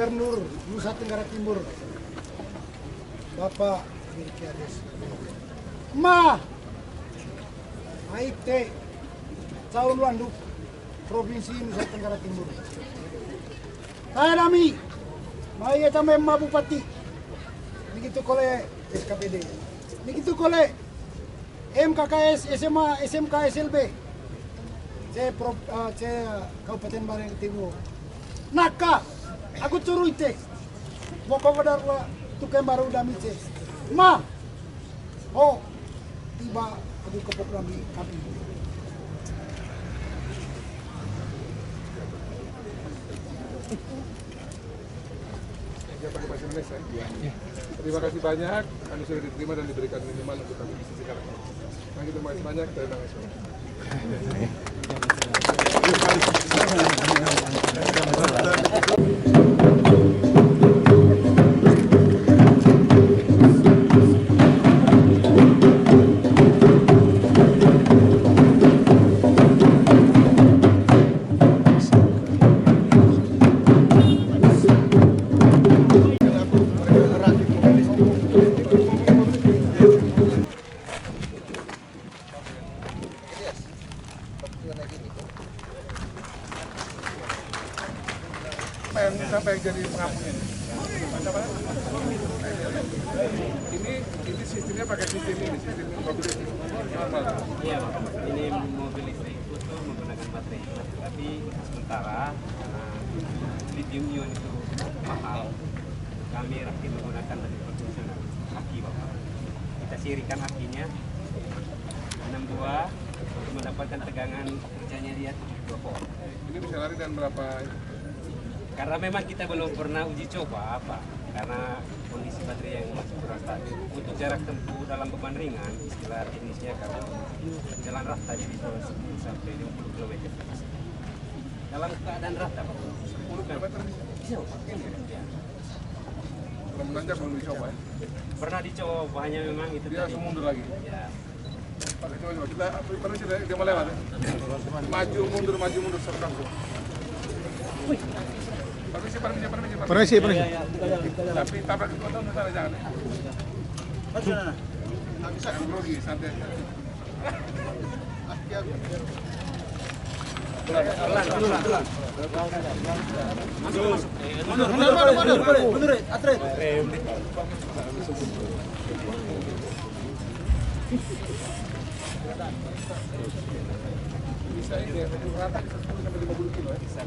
Gubernur Nusa Tenggara Timur, Bapak Milkiades Ma Aite Caun Landuk Provinsi Nusa Tenggara Timur. Kaya nami Maya Tame Ma Bupati begitu kole SKPD begitu kole MKKS SMA SMK SLB Kabupaten Bareng Timur. Naka, aku curute. Boko kadarla tukang baru damice. Ma, oh, tiba aku kepok kami. Ya, pakai bahasa Indonesia. Ya. Terima kasih banyak, kami sudah diterima dan diberikan minuman untuk kami di sisi sekarang. Terima kasih banyak, terima kasih. Siapa yang jadi pengampu ini? Ini sistemnya pakai sistem ini, sistem mobil listrik normal. Iya, ini mobil listrik itu menggunakan baterai. Tapi sementara karena lithium ion itu mahal, kami rakit menggunakan dari produsen aki, Bapak. Kita sirikan akinya 6 buah untuk mendapatkan tegangan kerjanya dia 72 volt. Ini bisa lari dan berapa? Karena memang kita belum pernah uji coba, Pak. Karena kondisi baterai yang masih kurang stabil. Untuk jarak tempuh dalam beban ringan, istilah teknisnya kalau jalan rata jadi 10 sampai 20 km. Dalam keadaan rata, Pak. 10 km Bisa, Pak. Ya. Kalau menanjak belum dicoba ya? Pernah dicoba, hanya memang itu Dia langsung mundur lagi? Ya. Coba, kita pernah sih dia mau lewat ya? Maju mundur serta. Permisi. Tapi tabrak itu atau nggak salah jangan. Bisa grogi santai. Pelan. Mundur. Atret. Bisa ini rata 10 sampai 50 kilo ya. Bisa.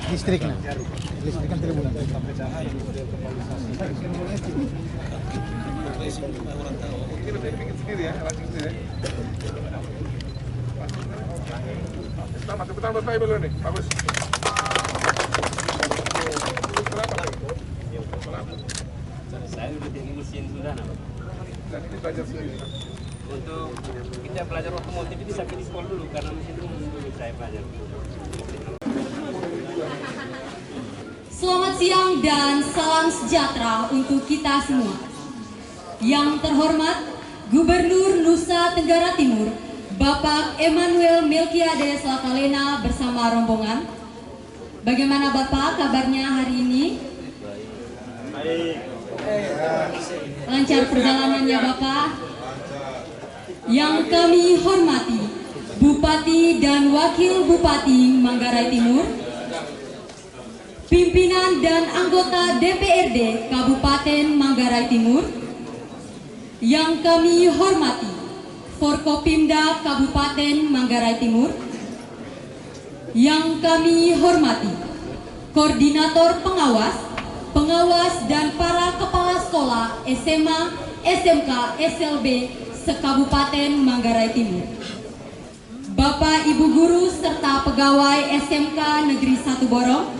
Listrik kan tribun. Ini bikin sendiri ya, langsung sendiri. Selamat, tepuk tangan buat Pak Ibu nih, bagus. Saya udah tinggi mesin sudah, Pak. Dan ini belajar sendiri. Untuk kita belajar otomotif itu sampai di sekolah dulu karena mesin dulu saya belajar. Selamat siang dan salam sejahtera untuk kita semua. Yang terhormat Gubernur Nusa Tenggara Timur, Bapak Emmanuel Melkiades Lakalena bersama rombongan. Bagaimana Bapak kabarnya hari ini? Baik. Lancar perjalanannya Bapak? Yang kami hormati Bupati dan Wakil Bupati Manggarai Timur, pimpinan dan anggota DPRD Kabupaten Manggarai Timur, yang kami hormati Forkopimda Kabupaten Manggarai Timur, yang kami hormati Koordinator Pengawas dan para kepala sekolah SMA, SMK, SLB se-Kabupaten Manggarai Timur, Bapak Ibu Guru serta pegawai SMK Negeri 1 Borong,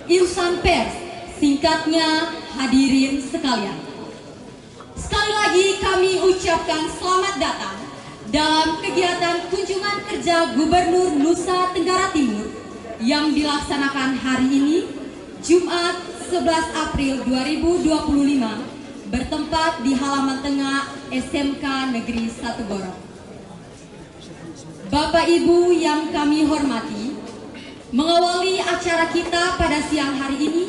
insan pers, singkatnya hadirin sekalian. Sekali lagi kami ucapkan selamat datang dalam kegiatan kunjungan kerja Gubernur Nusa Tenggara Timur yang dilaksanakan hari ini, Jumat 11 April 2025 bertempat di halaman tengah SMK Negeri 1 Gorok. Bapak Ibu yang kami hormati, mengawali acara kita pada siang hari ini,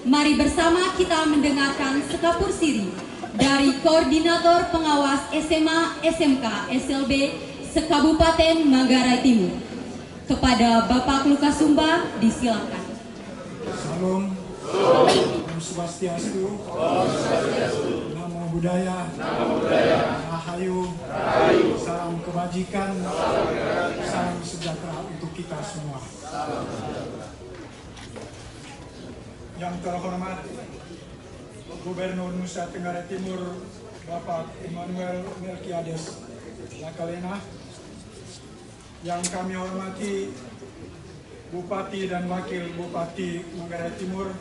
mari bersama kita mendengarkan sekapur siri dari Koordinator Pengawas SMA SMK SLB Sekabupaten Manggarai Timur. Kepada Bapak Lukas Sumba, disilakan. Salam, Om Swastiastu, Namo Buddhaya, Rahayu, salam kebajikan, salam sejahtera untuk kita semua. Yang terhormat Gubernur Nusa Tenggara Timur, Bapak Emmanuel Melkiades Lakalena, yang kami hormati Bupati dan Wakil Bupati Manggarai Timur,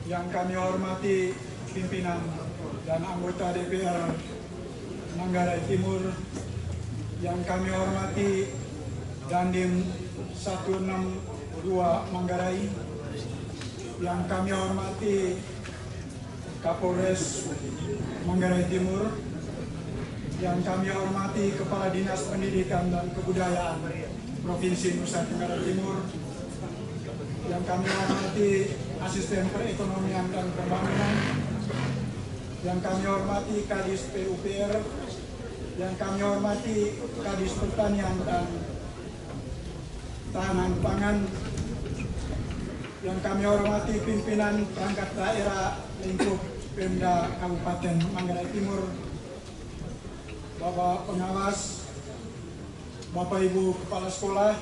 yang kami hormati pimpinan dan anggota DPR Manggarai Timur, yang kami hormati Dandim 162 Manggarai, yang kami hormati Kapolres Manggarai Timur, yang kami hormati Kepala Dinas Pendidikan dan Kebudayaan Provinsi Nusa Tenggara Timur, yang kami hormati Asisten Perekonomian dan Pembangunan, yang kami hormati Kadis PUPR, yang kami hormati Kadis Pertanian dan Tahanan Pangan, yang kami hormati pimpinan perangkat daerah lingkup Pemda Kabupaten Manggarai Timur, Bapak Pengawas, Bapak Ibu Kepala Sekolah,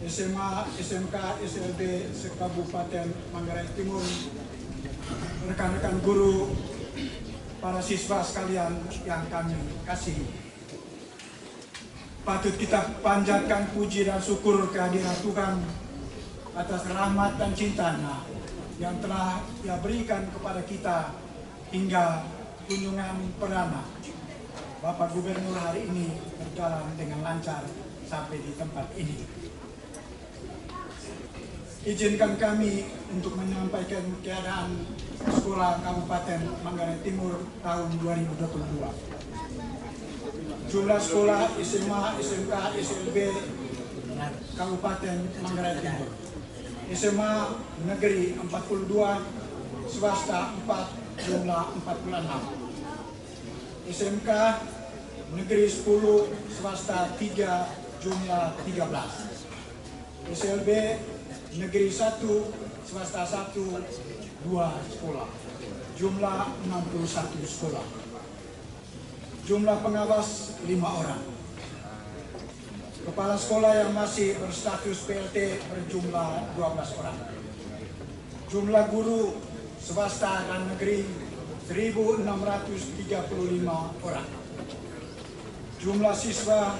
SMA, SMK, SLB Sekabupaten Manggarai Timur, rekan-rekan guru, para siswa sekalian yang kami kasihi. Patut kita panjatkan puji dan syukur kehadiran Tuhan atas rahmat dan cintanya yang telah Dia berikan kepada kita hingga kunjungan perdana Bapak Gubernur hari ini berjalan dengan lancar sampai di tempat ini. Izinkan kami untuk menyampaikan keadaan sekolah Kabupaten Manggarai Timur tahun 2022. Jumlah sekolah SMA, SMK, SLB Kabupaten Manggarai Timur. SMA Negeri 42, swasta 4, jumlah 46. SMK Negeri 10, swasta 3, jumlah 13. SLB Negeri 1, swasta 1, 2 sekolah, jumlah 61 sekolah. Jumlah pengawas 5 orang. Kepala sekolah yang masih berstatus PLT berjumlah 12 orang. Jumlah guru swasta dan negeri 1.635 orang. Jumlah siswa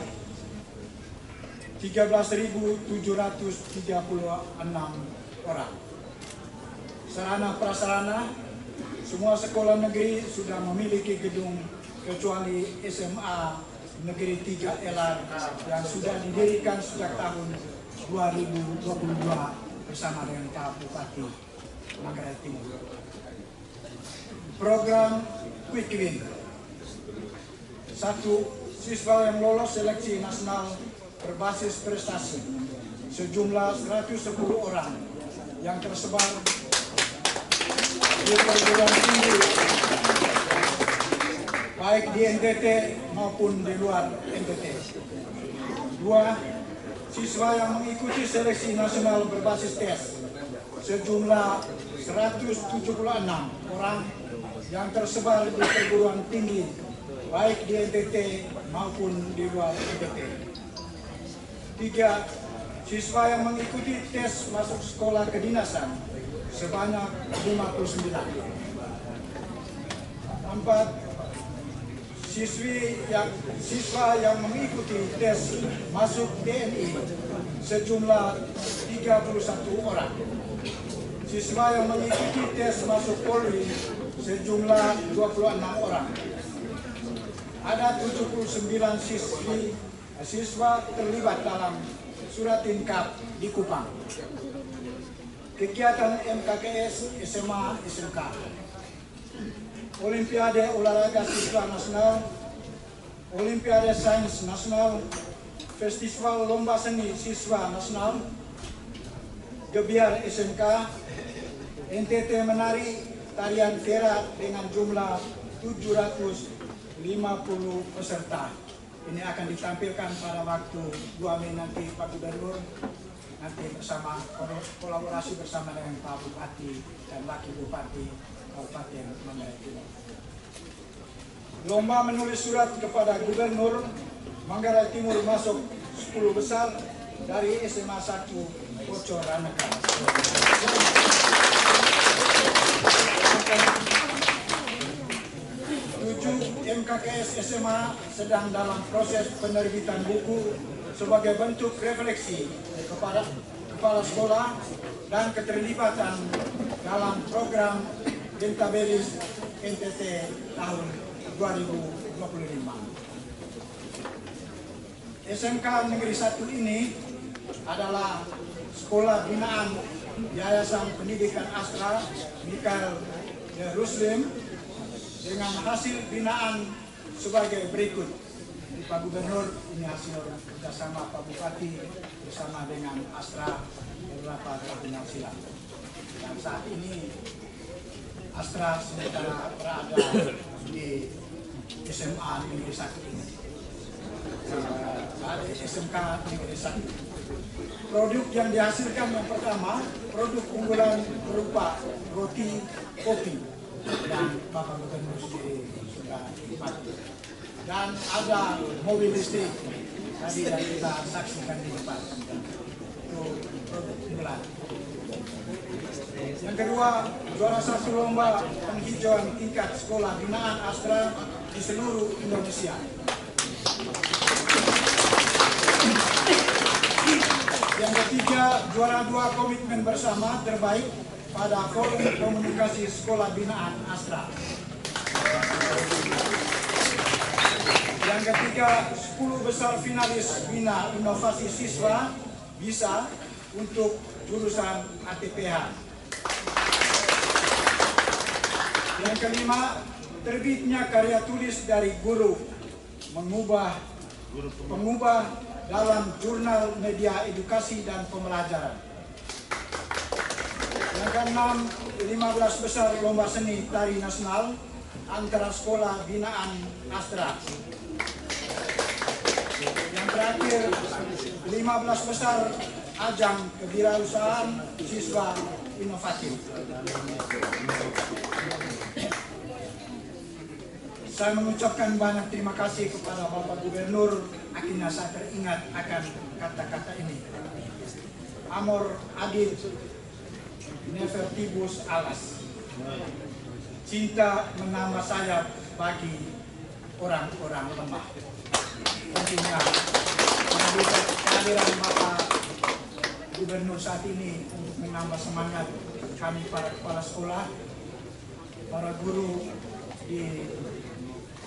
13.736 orang. Sarana prasarana, semua sekolah negeri sudah memiliki gedung kecuali SMA Negeri 3 LR yang sudah didirikan sejak tahun 2022 bersama dengan Pak Bupati Manggarai Timur. Program Quick Win. 1. Siswa yang lolos seleksi nasional berbasis prestasi sejumlah 110 orang yang tersebar di perguruan tinggi baik di NTT maupun di luar NTT. 2. Siswa yang mengikuti seleksi nasional berbasis tes sejumlah 176 orang yang tersebar di perguruan tinggi baik di NTT maupun di luar NTT. 3. Siswa yang mengikuti tes masuk sekolah kedinasan sebanyak 59. 4. Siswa yang mengikuti tes masuk TNI sejumlah 31 orang. Siswa yang mengikuti tes masuk Polri sejumlah 26 orang. Ada 79 siswa terlibat dalam surat tingkat di Kupang. Kegiatan MKKS SMA SMK. Olimpiade Olahraga Siswa Nasional, Olimpiade Sains Nasional, Festival Lomba Seni Siswa Nasional, Gebiar SMK, NTT Menari Tarian Vera dengan jumlah 750 peserta. Ini akan ditampilkan pada waktu 2 Mei nanti Pak Gubernur, nanti bersama kolaborasi bersama dengan Pak Bupati dan Wakil Bupati Kabupaten Manggarai Timur. Lomba menulis surat kepada Gubernur Manggarai Timur masuk 10 besar dari SMA 1 Bocor Ranaka. 7 MKKS SMA sedang dalam proses penerbitan buku sebagai bentuk refleksi kepada kepala sekolah dan keterlibatan dalam program Dentabelis NTT tahun 2025. SMK Negeri 1 ini adalah sekolah binaan Yayasan Pendidikan Astra Mikhail Yerusalem dengan hasil binaan sebagai berikut. Pak Gubernur, ini hasil kerjasama Pak Bupati bersama dengan Astra beberapa tahun yang silam. Dan saat ini Astra sementara berada di SMA Negeri 1 ini. Ada SMK Negeri 1. Produk yang dihasilkan yang pertama, produk unggulan berupa roti kopi yang Bapak Gubernur sendiri sudah nikmati. Dan ada mobil listrik tadi yang kita saksikan di depan. Itu produk unggulan. Yang kedua, juara 1 lomba penghijauan tingkat sekolah binaan Astra di seluruh Indonesia. Yang ketiga, juara 2 komitmen bersama terbaik pada forum komunikasi sekolah binaan Astra. Yang ketiga, 10 besar finalis Bina Inovasi Siswa bisa untuk jurusan ATPH. Yang kelima, terbitnya karya tulis dari guru mengubah dalam jurnal media edukasi dan pembelajaran. Yang keenam, 15 besar lomba seni tari nasional antara sekolah binaan Astra. Yang terakhir, 15 besar ajang kewirausahaan siswa inovatif. Saya mengucapkan banyak terima kasih kepada Bapak Gubernur. Akhirnya saya teringat akan kata-kata ini. Amor adil, never tibus alas. Cinta menambah sayap bagi orang-orang lemah. Tentunya kehadiran Bapak Gubernur saat ini untuk menambah semangat kami para kepala sekolah, para guru di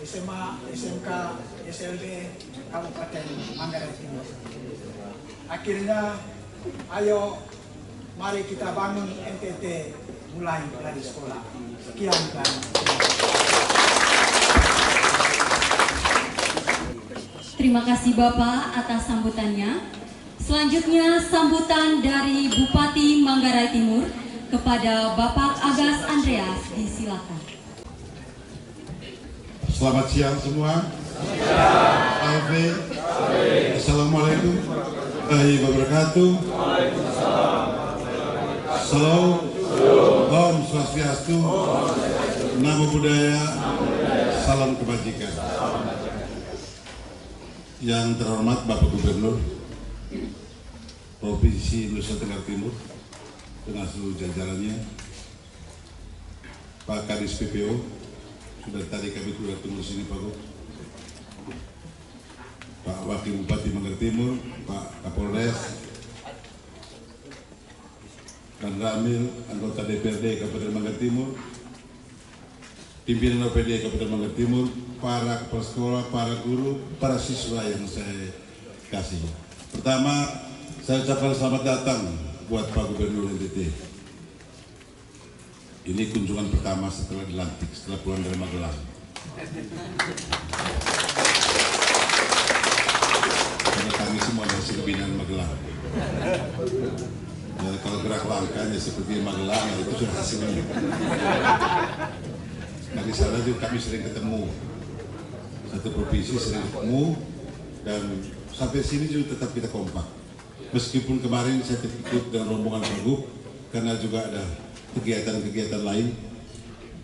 SMA, SMK, SLB, Kabupaten Manggarai Timur. Akhirnya, ayo mari kita bangun NTT mulai dari sekolah. Sekian dan terima kasih Bapak atas sambutannya. Selanjutnya sambutan dari Bupati Manggarai Timur kepada Bapak Agas Andreas, disilakan. Selamat siang semua. Alve. Assalamualaikum warahmatullahi wabarakatuh. Salam. Om Swastiastu. Namo Buddhaya. Salam kebajikan. Yang terhormat Bapak Gubernur Provinsi Nusa Tenggara Timur dengan seluruh jajarannya, Pak Kadis PPO. Sudah tadi kami sudah tunggu sini Pak Gub, Pak Wakil Bupati Manggarai Timur, Pak Kapolres, dan Ramil, anggota DPRD Kabupaten Manggarai Timur, pimpinan OPD Kabupaten Manggarai Timur, para kepala sekolah, para guru, para siswa yang saya kasih. Pertama, saya ucapkan selamat datang buat Pak Gubernur NTT. Ini kunjungan pertama setelah dilantik, setelah pulang dari Magelang. Karena kami semua dari Silebinang Magelang. Ya, kalau gerak langkahnya seperti Magelang, itu sudah hasilnya. Nah, di sana juga kami sering ketemu. Satu provinsi sering ketemu, dan sampai sini juga tetap kita kompak. Meskipun kemarin saya ikut dengan rombongan Pagub, karena juga ada kegiatan-kegiatan lain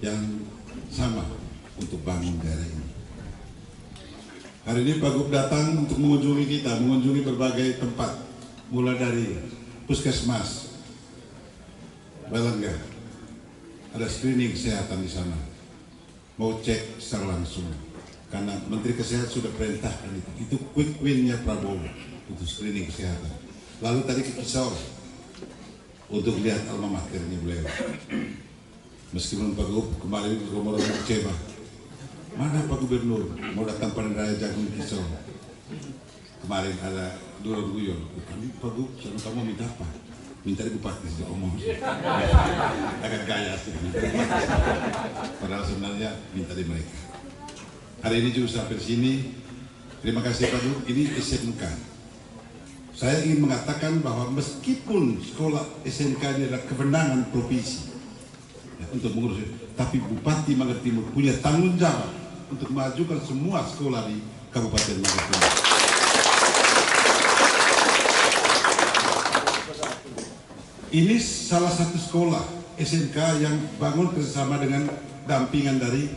yang sama untuk bangun daerah ini. Hari ini Pagub datang untuk mengunjungi kita, mengunjungi berbagai tempat, mulai dari puskesmas, Balangga, ada screening kesehatan di sana, mau cek secara langsung, karena Menteri Kesehatan sudah perintahkan itu quick win-nya Prabowo untuk screening kesehatan. Lalu tadi ke Kisau untuk lihat alma maternya beliau. Meskipun Pak Gub kemarin rombongan kecewa, mana Pak Gubernur mau datang pada Raya Jagung Kisau. Kemarin ada Dulur Guyon, kami Pak Gub, kamu minta apa? Minta di bupati sudah omong. Agak gaya sih. Padahal sebenarnya minta di mereka. Hari ini juga sampai sini. Terima kasih Pak Gub. Ini SMK. Saya ingin mengatakan bahwa meskipun sekolah SMK ini adalah kewenangan provinsi ya, untuk mengurus, tapi Bupati Magelang Timur punya tanggung jawab untuk mengajukan semua sekolah di Kabupaten Magelang Timur. Ini salah satu sekolah SMK yang bangun bersama dengan dampingan dari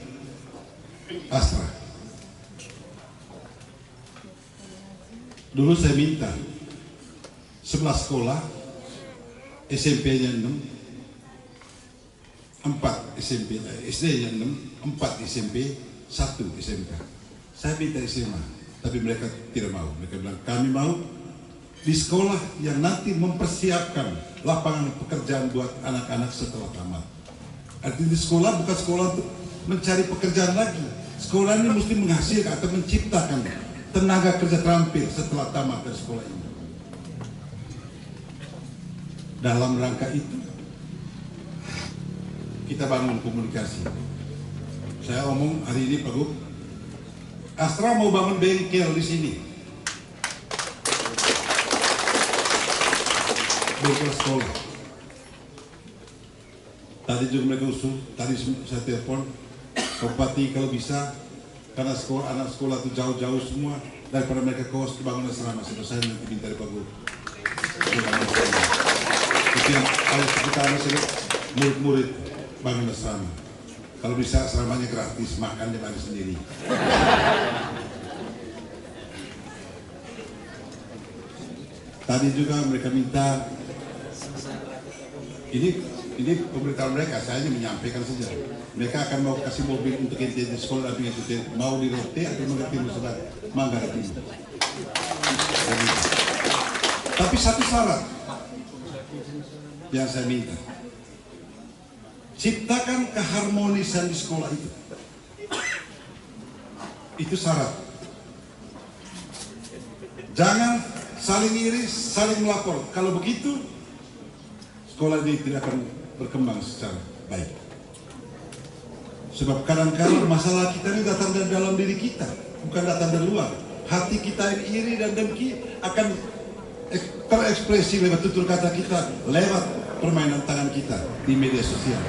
Astra. Dulu saya minta 11 sekolah, SMP-nya 6, 4 SMP, SD-nya 6, 4 SMP, 1 SMK. Saya minta SMA, tapi mereka tidak mau. Mereka bilang, kami mau di sekolah yang nanti mempersiapkan lapangan pekerjaan buat anak-anak setelah tamat. Artinya di sekolah bukan sekolah untuk mencari pekerjaan lagi. Sekolah ini mesti menghasilkan atau menciptakan tenaga kerja terampil setelah tamat dari sekolah ini. Dalam rangka itu, kita bangun komunikasi. Saya omong hari ini Pak Gub, Astra mau bangun bengkel di sini. Bengkel sekolah. Tadi juga mereka usul, tadi saya telepon, Bupati kalau bisa, karena sekolah, anak sekolah itu jauh-jauh semua, daripada mereka kos bangun asrama, saya nanti minta dari Pak Gub. Itu yang harus kita murid-murid bangun asrama. Kalau bisa asramanya gratis, makan dia bagi sendiri. Tadi juga mereka minta, ini pemberitahuan mereka, saya hanya menyampaikan saja. Mereka akan mau kasih mobil untuk ente di sekolah, tapi itu mau di Rote atau mengerti sebelah Manggarai. Tapi satu syarat yang saya minta, ciptakan keharmonisan di sekolah itu. Itu syarat. Jangan saling iri, saling melapor. Kalau begitu, sekolah ini tidak akan berkembang secara baik. Sebab kadang-kadang masalah kita ini datang dari dalam diri kita, bukan datang dari luar. Hati kita yang iri dan dengki akan terekspresi lewat tutur kata kita, lewat permainan tangan kita di media sosial.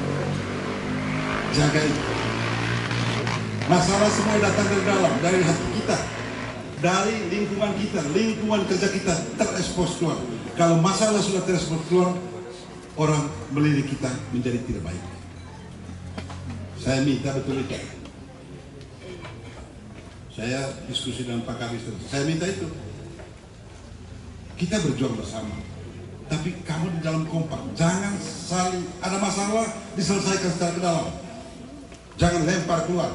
Jaga itu. Masalah semua datang dari dalam, dari hati kita, dari lingkungan kita, lingkungan kerja kita terekspos keluar. Kalau masalah sudah terekspos keluar, orang melirik kita menjadi tidak baik. Saya minta betul itu. Saya diskusi dengan Pak Kabis, saya minta itu. Kita berjuang bersama, tapi kamu di dalam kompak. Jangan saling ada masalah diselesaikan secara ke dalam. Jangan lempar keluar.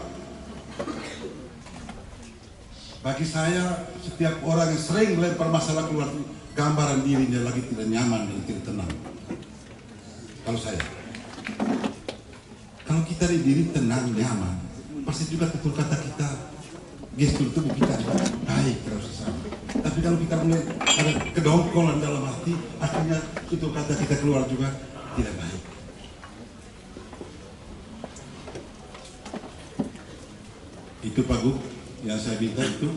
Bagi saya, setiap orang yang sering lempar masalah keluar, gambaran dirinya lagi tidak nyaman dan tidak tenang. Kalau saya, kalau kita di diri tenang, nyaman, pasti juga tutur kata kita, gestur tubuh kita baik terus sama. Tapi kalau kita mulai ada kedongkolan dalam hati, akhirnya tutur kata kita keluar juga tidak baik. Itu Pak Gub yang saya minta itu.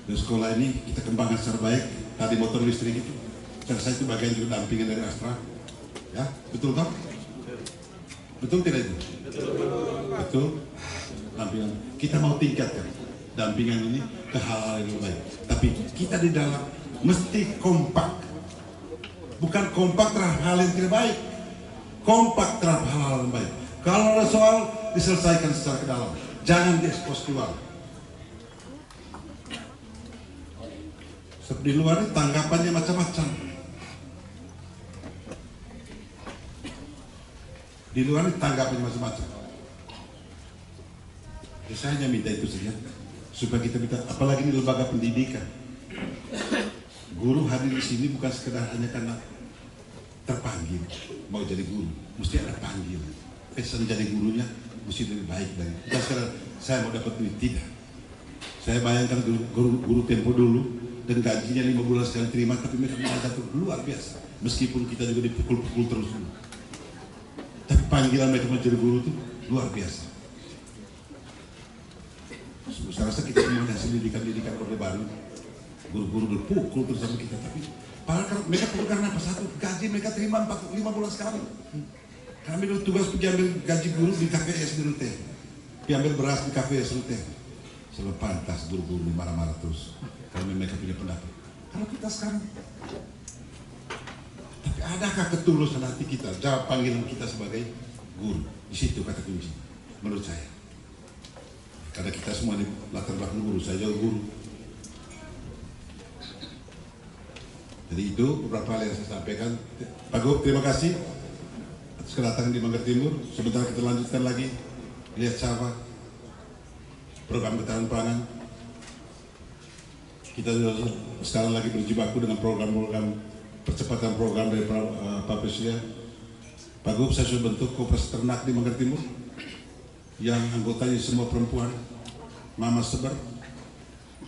Dan sekolah ini kita kembangkan secara baik. Tadi motor listrik itu, saya itu bagian juga dampingan dari Astra. Ya, betul kan? Betul tidak itu? Betul. Dampingan. Kita mau tingkatkan dampingan ini ke hal-hal yang lebih baik. Tapi kita di dalam mesti kompak. Bukan kompak terhadap hal yang tidak baik. Kompak terhadap hal-hal yang baik. Kalau ada soal, diselesaikan secara ke dalam. Jangan diekspos keluar. Di luar ini tanggapannya macam-macam. Di luar ini tanggapannya macam-macam. Ya, saya hanya minta itu saja. Supaya kita minta, apalagi ini lembaga pendidikan. Guru hadir di sini bukan sekedar hanya karena terpanggil mau jadi guru. Mesti ada panggil. Pesan jadi gurunya mesti lebih baik dari. Bukan sekedar saya mau dapat duit, tidak. Saya bayangkan guru Tempo dulu. Dan gajinya 5 bulan sekali terima, tapi mereka mengajar luar biasa. Meskipun kita juga dipukul-pukul terus dulu. Tapi panggilan mereka menjadi guru itu luar biasa. Saya rasa kita semua hasil didikan Orde Baru. Guru-guru dipukul terus sama kita. Tapi padahal mereka perlu karena apa? Satu, gaji mereka terima 5 bulan sekali. Kami dulu tugas pergi ambil gaji guru di KPS di Rute. Pergi ambil beras di KPS Rute. Selalu pantas guru-guru marah-marah terus. Kalau mereka punya pendapat. Kalau kita sekarang, tapi adakah ketulusan hati kita? Jawab panggilan kita sebagai guru. Di situ kata kunci, menurut saya. Karena kita semua di latar belakang guru, saya juga guru. Jadi itu beberapa hal yang saya sampaikan. Pak Gub, terima kasih atas kedatangan di Manggar Timur. Sebentar kita lanjutkan lagi. Lihat siapa program ketahanan pangan. Kita sekarang lagi berjibaku dengan program-program percepatan program dari Pak Presiden. Pak Gub, saya sudah bentuk koperasi ternak di Manggar Timur yang anggotanya semua perempuan, mama sebar,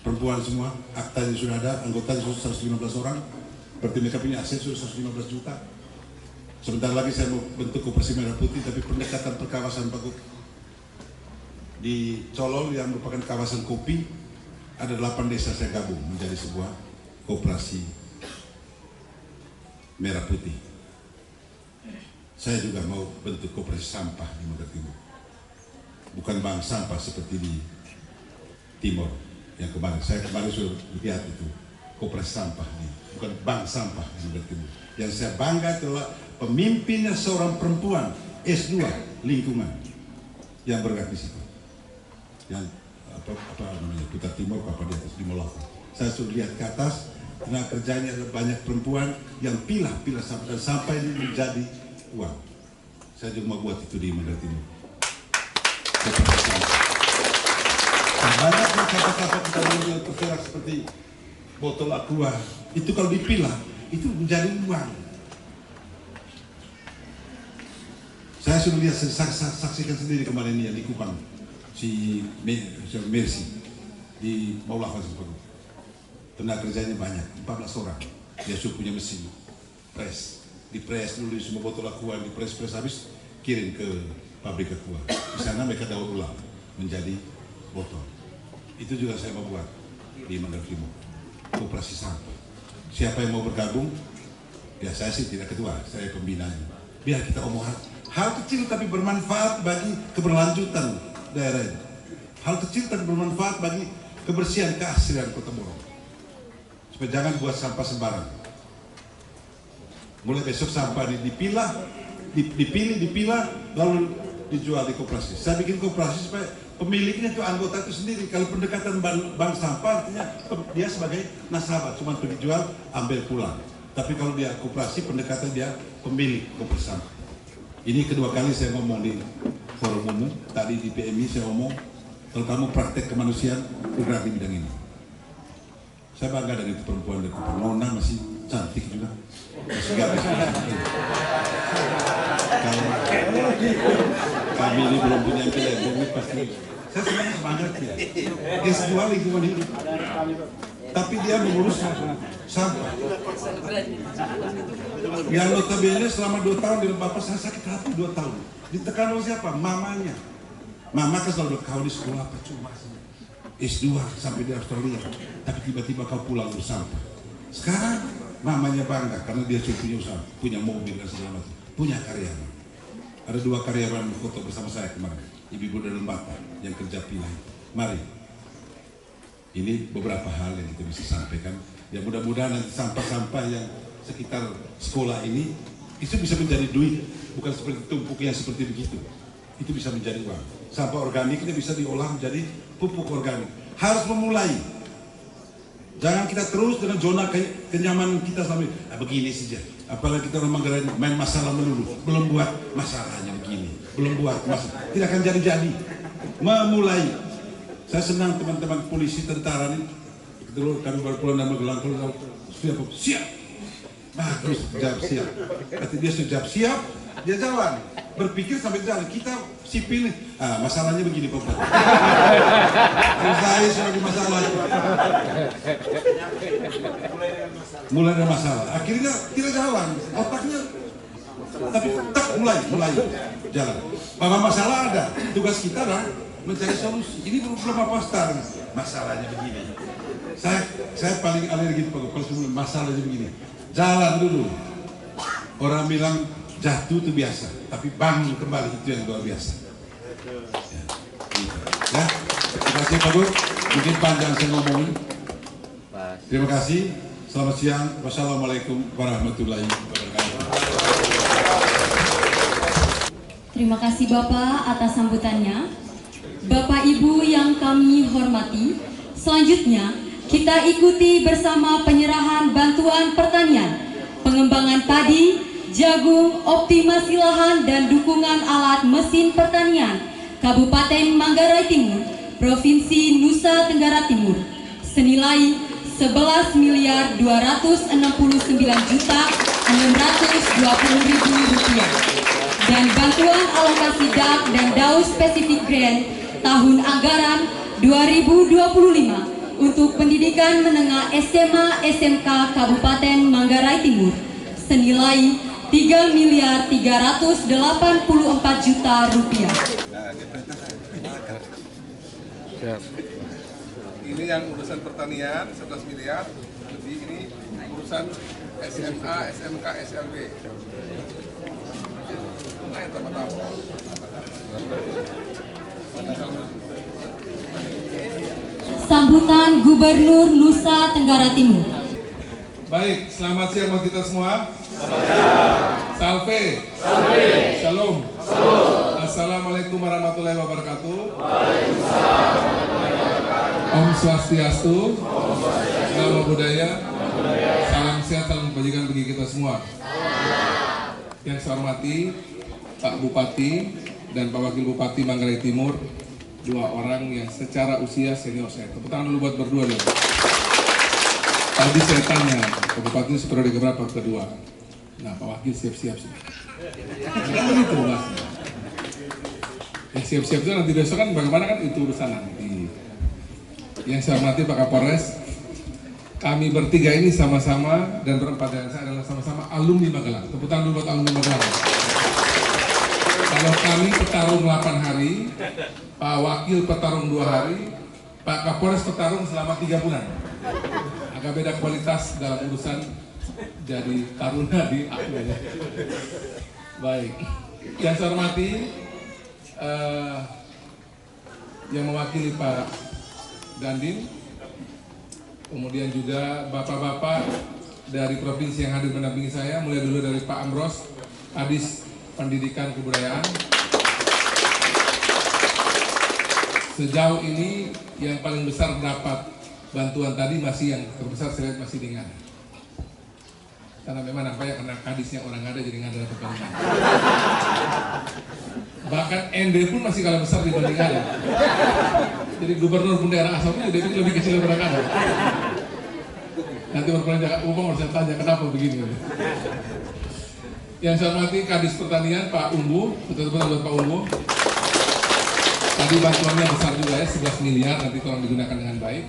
perempuan semua, aktanya sudah ada, anggotanya sudah 115 orang, berarti mereka punya aset sudah 115 juta. Sebentar lagi saya mau bentuk koperasi merah putih, tapi pendekatan perkawasan Pak Gub. Di Colol yang merupakan kawasan kopi, ada 8 desa saya gabung menjadi sebuah koperasi merah putih. Saya juga mau bentuk koperasi sampah di Manggar Timur. Bukan bank sampah seperti di Timur yang kemarin. Saya kemarin sudah lihat itu koperasi sampah ini, bukan bank sampah di Manggar Timur. Yang saya bangga adalah pemimpinnya seorang perempuan S2 lingkungan yang bergerak di situ. Yang apa namanya, Putar Timur, apa di atas di Moloko. Saya sudah lihat ke atas, tenaga kerjanya ada banyak perempuan yang pilah-pilah sampah dan sampai ini menjadi uang. Saya juga mau buat itu di Manggar Timur. Banyak kata-kata kita menjual terserak seperti botol aqua, itu kalau dipilah, itu menjadi uang. Saya sudah lihat, saksikan sendiri kemarin ini yang di Kupang. Si Mercy di Maulawah Sepaku. Tenaga kerjanya banyak, 14 orang. Dia sudah punya mesin press. Dipres dulu semua botol aqua, dipres habis kirim ke pabrik aqua. Di sana mereka daur ulang menjadi botol. Itu juga saya mau buat di Manggar Timur. Koperasi sampah. Siapa yang mau bergabung? Ya saya sih tidak ketua, saya pembinanya. Biar kita omong hal kecil tapi bermanfaat bagi keberlanjutan daerah ini. Hal kecil tapi bermanfaat bagi kebersihan keasrian Kota Borong. Supaya jangan buat sampah sembarang. Mulai besok sampah ini dipilah, lalu dijual di koperasi. Saya bikin koperasi supaya pemiliknya itu anggota itu sendiri. Kalau pendekatan bank sampah artinya dia sebagai nasabah, cuma pergi jual, ambil pulang. Tapi kalau dia koperasi, pendekatan dia pemilik koperasi sampah. Ini kedua kali saya ngomong di forum umum, tadi di PMI saya ngomong, kalau kamu praktek kemanusiaan, bergerak di bidang ini. Saya bangga dengan itu perempuan dari Nona masih cantik juga. Masih gak kalau kami ini belum punya pilihan, pasti saya semangat ya. S2 lingkungan hidup. Tapi dia mengurus sampah. Yang notabene selama 2 tahun di Bapak saya sakit hati 2 tahun. Ditekan oleh siapa? Mamanya. Mama kan selalu kau di sekolah percuma S2 sampai di Australia, tapi tiba-tiba kau pulang bersampah. Sekarang mamanya bangga karena dia sudah punya usaha, punya mobil dan segala macam, punya karyawan. Ada 2 karyawan foto bersama saya kemarin, ibu-ibu dari Lembata yang kerja pilah. Mari, ini beberapa hal yang kita bisa sampaikan. Ya mudah-mudahan nanti sampah-sampah yang sekitar sekolah ini itu bisa menjadi duit, bukan seperti tumpuknya seperti begitu. Itu bisa menjadi uang. Sampah organik itu bisa diolah menjadi pupuk organik. Harus memulai. Jangan kita terus dengan zona kenyamanan kita sampai begini saja. Apalagi kita orang Manggarai main masalah melulu, belum buat masalahnya begini, belum buat masalah, tidak akan jadi-jadi. Memulai. Saya senang teman-teman polisi, tentara ini. Dulu kami baru pulang dari Magelang, siap. Bagus, siap. Berarti dia sudah siap, dia jalan. Berpikir sampai jalan. Kita sipil nih, masalahnya begini Pak. Saya sebagai masalah. Mulai dari masalah. Akhirnya kita jalan. Otaknya, tapi tak mulai jalan. Bahwa masalah ada. Tugas kita adalah mencari solusi. Ini belum apa start. Masalahnya begini. Saya paling alergi Pak. Kalau sebelum masalahnya begini. Jalan dulu. Orang bilang jatuh itu biasa, tapi bangun kembali itu yang luar biasa. Ya, terima kasih Pak Guru. Mungkin panjang saya ngomongin. Terima kasih. Selamat siang. Wassalamualaikum warahmatullahi wabarakatuh. Terima kasih Bapak atas sambutannya. Bapak Ibu yang kami hormati, selanjutnya kita ikuti bersama penyerahan bantuan pertanian, pengembangan padi, jagung, optimasi lahan dan dukungan alat mesin pertanian Kabupaten Manggarai Timur, Provinsi Nusa Tenggara Timur senilai 11.269.620.000 rupiah dan bantuan alokasi DAK dan DAU Spesifik Grant tahun anggaran 2025 untuk pendidikan menengah SMA SMK Kabupaten Manggarai Timur senilai 3.384 juta rupiah. Ini yang urusan pertanian 11 miliar, lebih ini urusan SMA, SMK, SLB. Lumayan tambah-tambah. Sambutan Gubernur Nusa Tenggara Timur. Baik, selamat siang buat kita semua. Salve. Shalom. Assalamualaikum warahmatullahi wabarakatuh. Om Swastiastu. Namo Buddhaya. Salam sehat, salam kebajikan bagi kita semua. Yang saya hormati Pak Bupati dan Pak Wakil Bupati Manggarai Timur, 2 orang yang secara usia senior saya. Tepuk tangan dulu buat berdua dulu. Tadi saya tanya, Pak Bupati itu periode keberapa? Kedua. Nah, Pak Wakil siap-siap sih. Kan begitu Mas. Ya siap-siap itu nanti besok kan bagaimana kan itu urusan nanti. Yang saya hormati Pak Kapolres, kami bertiga ini sama-sama dan berempat dengan saya adalah sama-sama alumni Magelang. Tepuk tangan dulu buat alumni Magelang. Kalau kami petarung 8 hari, Pak Wakil petarung 2 hari, Pak Kapolres petarung selama 3 bulan. Agak beda kualitas dalam urusan jadi taruna di aku. Baik, yang saya hormati yang mewakili Pak Dandim, kemudian juga bapak-bapak dari provinsi yang hadir mendampingi saya, mulai dulu dari Pak Amros, Kadis Pendidikan Kebudayaan. Sejauh ini yang paling besar dapat bantuan tadi masih yang terbesar saya lihat masih dengan. Karena memang nampaknya karena kadisnya orang ada jadi nggak ada kepentingan. Bahkan ND pun masih kalah besar dibanding ada. Jadi gubernur pun daerah asalnya dia lebih kecil daripada ada. Nanti berpelanja umum harus tanya kenapa begini. Yang saya hormati Kadis Pertanian Pak Umbu, betul-betul buat Pak Umbu. Tadi bantuannya besar juga ya, 11 miliar, nanti tolong digunakan dengan baik.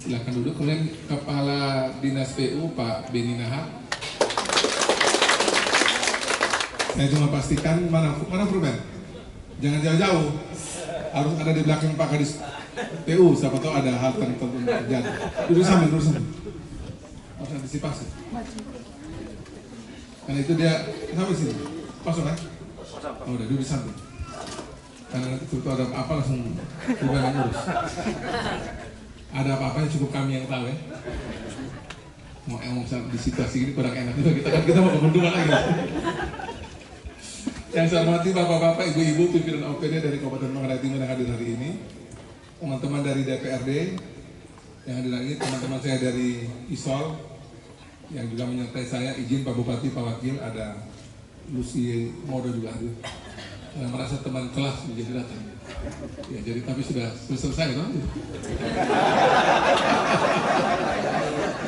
Silakan duduk. Kemudian Kepala Dinas PU Pak Beni Nahar. Saya cuma pastikan mana Furman? Jangan jauh-jauh. Harus ada di belakang Pak Kadis PU, siapa tahu ada hal tertentu terjadi. Duduk samping. Harus antisipasi. Karena itu dia, sampai sini. Kosong kan? Oh, udah duduk di samping. Karena nanti itu ada apa langsung bukan yang urus. Ada apa-apanya cukup kami yang tahu ya. Mau di situasi ini kurang enak juga kita mau kebendungan lagi. Yang saya hormati bapak-bapak, ibu-ibu, pimpinan OPD dari Kabupaten Manggarai Timur yang hadir hari ini, teman-teman dari DPRD yang hadir hari ini, teman-teman saya dari ISOL yang juga menyertai saya, izin Pak Bupati, Pak Wakil, ada Lucy Modo juga hadir. Yang merasa teman kelas menjadi datang. Ya, jadi tapi sudah selesai kan?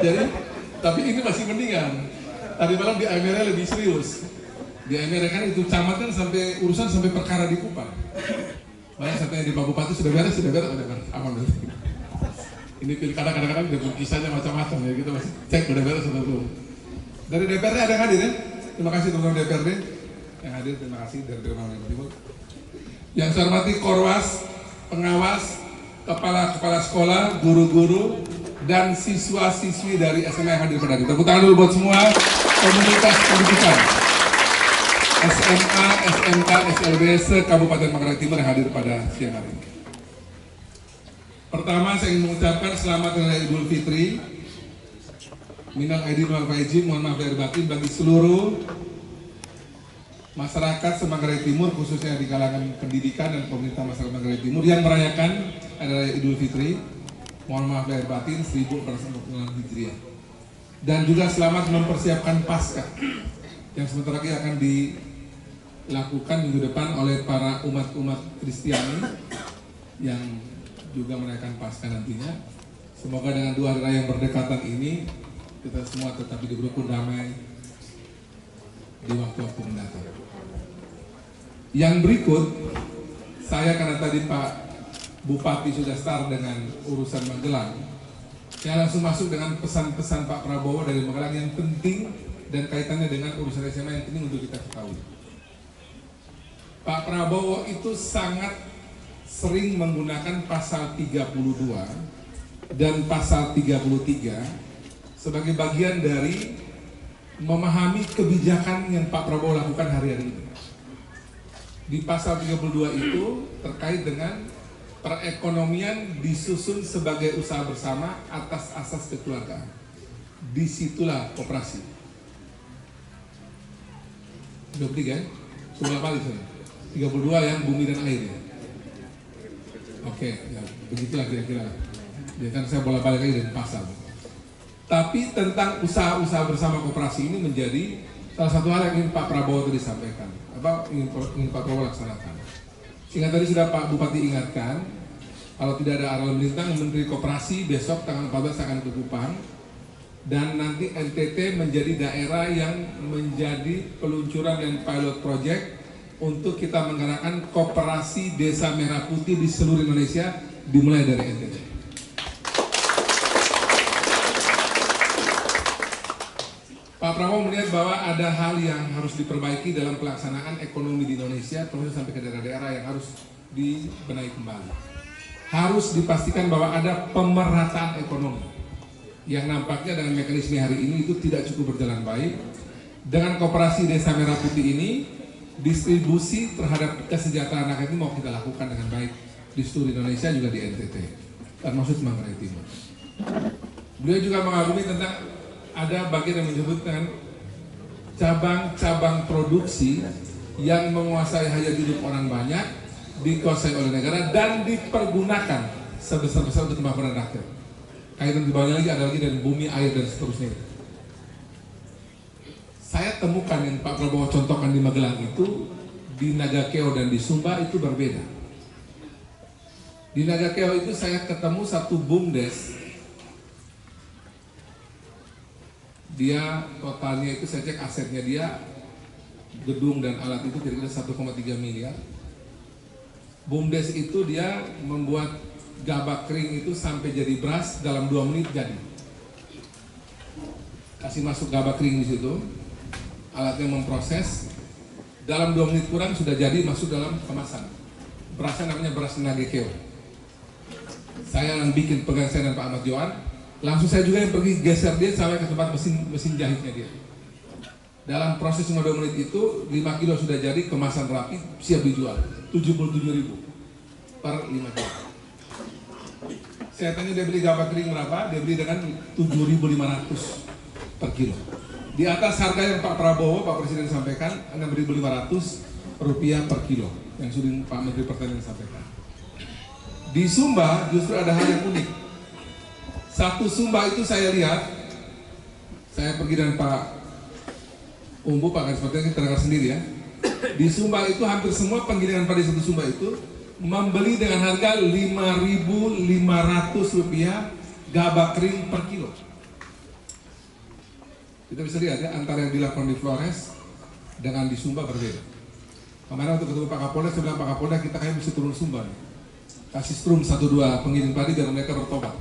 Jadi, tapi ini masih mendingan. Tadi malam di Aimera lebih serius. Di Aimera kan itu camat kan sampai urusan sampai perkara di Kupang. Malah sampai di Pak Bupati sudah beres, aman berarti. Ini pilkada kadang-kadang udah kisahnya macam-macam ya, kita masih cek udah beres atau belum. Dari DPRD ada yang hadir ya? Terima kasih teman-teman DPRD yang hadir, terima kasih dari Manggarai Timur. Yang saya hormati Korwas, pengawas, kepala sekolah, guru-guru, dan siswa-siswi dari SMA yang hadir pada kita. Tepuk tangan dulu buat semua komunitas pendidikan SMA, SMK, SLB se-Kabupaten Manggarai Timur yang hadir pada siang hari ini. Pertama, saya ingin mengucapkan selamat Hari Idul Fitri. Minal aidin wal faizin, mohon maaf lahir batin bagi seluruh masyarakat se-Manggarai Timur, khususnya di kalangan pendidikan dan pemerintah masyarakat Manggarai Timur yang merayakan Hari Raya Idul Fitri. Mohon maaf lahir batin 1446 Hijriah. Dan juga selamat mempersiapkan Paskah yang sebentar lagi akan dilakukan minggu depan oleh para umat Kristiani yang juga merayakan Paskah nantinya. Semoga dengan 2 hari raya yang berdekatan ini kita semua tetap hidup rukun damai di waktu-waktu mendatang. Yang berikut, saya karena tadi Pak Bupati sudah start dengan urusan Magelang, saya langsung masuk dengan pesan-pesan Pak Prabowo dari Magelang yang penting dan kaitannya dengan urusan SMA yang penting untuk kita ketahui. Pak Prabowo itu sangat sering menggunakan pasal 32 dan pasal 33 sebagai bagian dari memahami kebijakan yang Pak Prabowo lakukan hari-hari ini. Di pasal 32 itu terkait dengan perekonomian disusun sebagai usaha bersama atas asas kekeluargaan. Disitulah koperasi. 23 ya? Sebelah balik saya. 32 yang bumi dan air ya. Oke, ya begitulah kira-kira. Ya kan saya bolak-balik lagi dari pasal. Tapi tentang usaha-usaha bersama koperasi ini menjadi salah satu hal yang ingin Pak Prabowo tadi sampaikan. Apa ingin Pak Prabowo laksanakan. Sehingga tadi sudah Pak Bupati ingatkan, kalau tidak ada arah melintang, Menteri Koperasi besok tanggal 14 akan ke Kupang, dan nanti NTT menjadi daerah yang menjadi peluncuran dan pilot project untuk kita menggerakkan koperasi Desa Merah Putih di seluruh Indonesia, dimulai dari NTT. Pak Prabowo melihat bahwa ada hal yang harus diperbaiki dalam pelaksanaan ekonomi di Indonesia, termasuk sampai ke daerah-daerah yang harus dibenahi kembali. Harus dipastikan bahwa ada pemerataan ekonomi yang nampaknya dengan mekanisme hari ini itu tidak cukup berjalan baik. Dengan koperasi Desa Merah Putih ini, distribusi terhadap kesejahteraan rakyat ini mau kita lakukan dengan baik di seluruh Indonesia, juga di NTT, termasuk Manggarai Timur. Beliau juga mengagumi tentang ada bagian yang menyebutkan cabang-cabang produksi yang menguasai hajat hidup orang banyak, dikuasai oleh negara dan dipergunakan sebesar-besar untuk kemakmuran rakyat. Kaitan di bawahnya lagi ada lagi dari bumi, air dan seterusnya. Saya temukan yang Pak Prabowo contohkan di Magelang itu, di Nagakeo dan di Sumba itu berbeda. Di Nagakeo itu saya ketemu satu BUMDes. Dia totalnya itu saya cek asetnya dia, gedung dan alat itu kira-kira 1,3 miliar. BUMDes itu dia membuat gabak kering itu sampai jadi beras dalam 2 menit jadi. Kasih masuk gabak kering di situ, alatnya memproses, dalam 2 menit kurang sudah jadi masuk dalam kemasan. berasnya namanya beras Nagekeo. Saya yang bikin pegang saya dan Pak Ahmad Johan, langsung saya juga yang pergi geser dia sampai ke tempat mesin jahitnya dia. Dalam proses 52 menit itu 5 kilo sudah jadi, kemasan rapi, siap dijual 77.000 per 5 kilo. Saya tanya dia beli gabah kering berapa, dia beli dengan 7.500 per kilo. Di atas harga yang Pak Prabowo, Pak Presiden sampaikan 6.500 rupiah per kilo yang sudah Pak Menteri Pertanian sampaikan. Di Sumba justru ada hal yang unik. Satu Sumba itu saya lihat, saya pergi dengan Pak Umbu, Pak Kadis kita dengar sendiri ya. Di Sumba itu hampir semua penggilingan padi satu Sumba itu membeli dengan harga 5.500 rupiah gabah kering per kilo. Kita bisa lihat ya, antara yang dilakukan di Flores dengan di Sumba berbeda. Kemarin waktu ketemu Pak Kapolda, saya bilang Pak Kapolda kita kayak bisa turun Sumba nih. Kasih strum 1-2 penggiling padi biar mereka bertobat.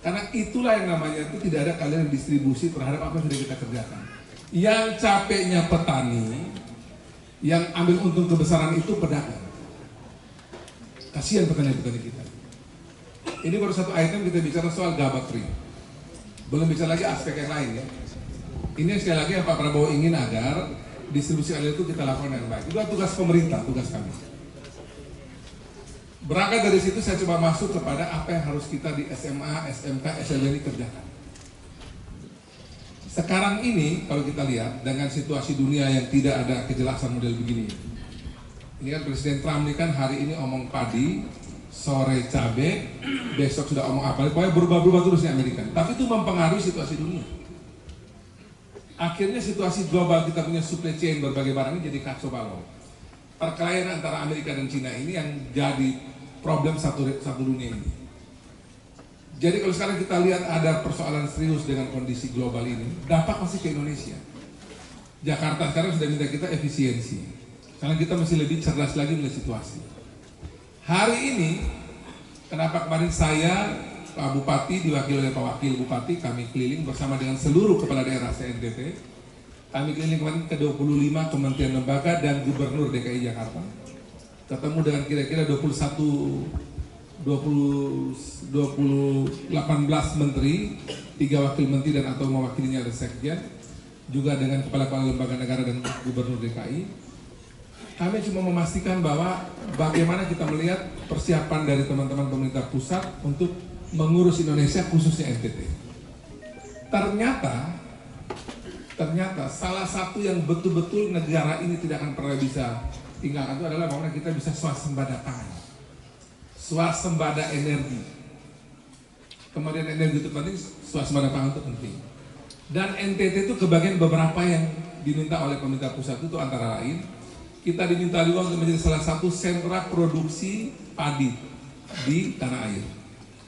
Karena itulah yang namanya itu tidak ada kalian distribusi terhadap apa yang sudah kita kerjakan. Yang capeknya petani, yang ambil untung kebesaran itu pedagang. Kasihan petani-petani kita. Ini baru satu item kita bicara soal gabah kering. Belum bicara lagi aspek yang lain ya. Ini sekali lagi yang Pak Prabowo ingin agar distribusi adil itu kita lakukan dengan baik. Itu tugas pemerintah, tugas kami. Berangkat dari situ saya coba masuk kepada apa yang harus kita di SMA, SMK, SLB ini kerjakan. Sekarang ini kalau kita lihat dengan situasi dunia yang tidak ada kejelasan model begini. Ini kan Presiden Trump ini kan hari ini omong padi, sore cabai, besok sudah omong apa, pokoknya berubah-ubah terus di Amerika. Tapi itu mempengaruhi situasi dunia. Akhirnya situasi global kita punya supply chain berbagai barang ini jadi kacau balau. Perkelahian antara Amerika dan Cina ini yang jadi problem satu dunia ini. Jadi kalau sekarang kita lihat ada persoalan serius dengan kondisi global ini, dampak masih ke Indonesia. Jakarta sekarang sudah minta kita efisiensi, karena kita masih lebih cerdas lagi melihat situasi. Hari ini, kenapa kemarin saya, Pak Bupati, diwakili oleh Pak Wakil Bupati, kami keliling bersama dengan seluruh kepala daerah se-NTT. Kami keliling kemarin ke 25 kementerian lembaga dan Gubernur DKI Jakarta. Ketemu dengan kira-kira 18 menteri, 3 wakil menteri dan atau mewakilinya ada sekjen, juga dengan kepala-kepala lembaga negara dan Gubernur DKI. Kami cuma memastikan bahwa bagaimana kita melihat persiapan dari teman-teman pemerintah pusat untuk mengurus Indonesia khususnya NTT. Ternyata salah satu yang betul-betul negara ini tidak akan pernah bisa tinggalkan itu adalah bagaimana kita bisa swasembada pangan, swasembada energi. Kemudian energi itu penting, swasembada pangan itu penting. Dan NTT itu kebagian beberapa yang diminta oleh pemerintah pusat itu antara lain, kita diminta juga untuk menjadi salah satu sentra produksi padi di tanah air.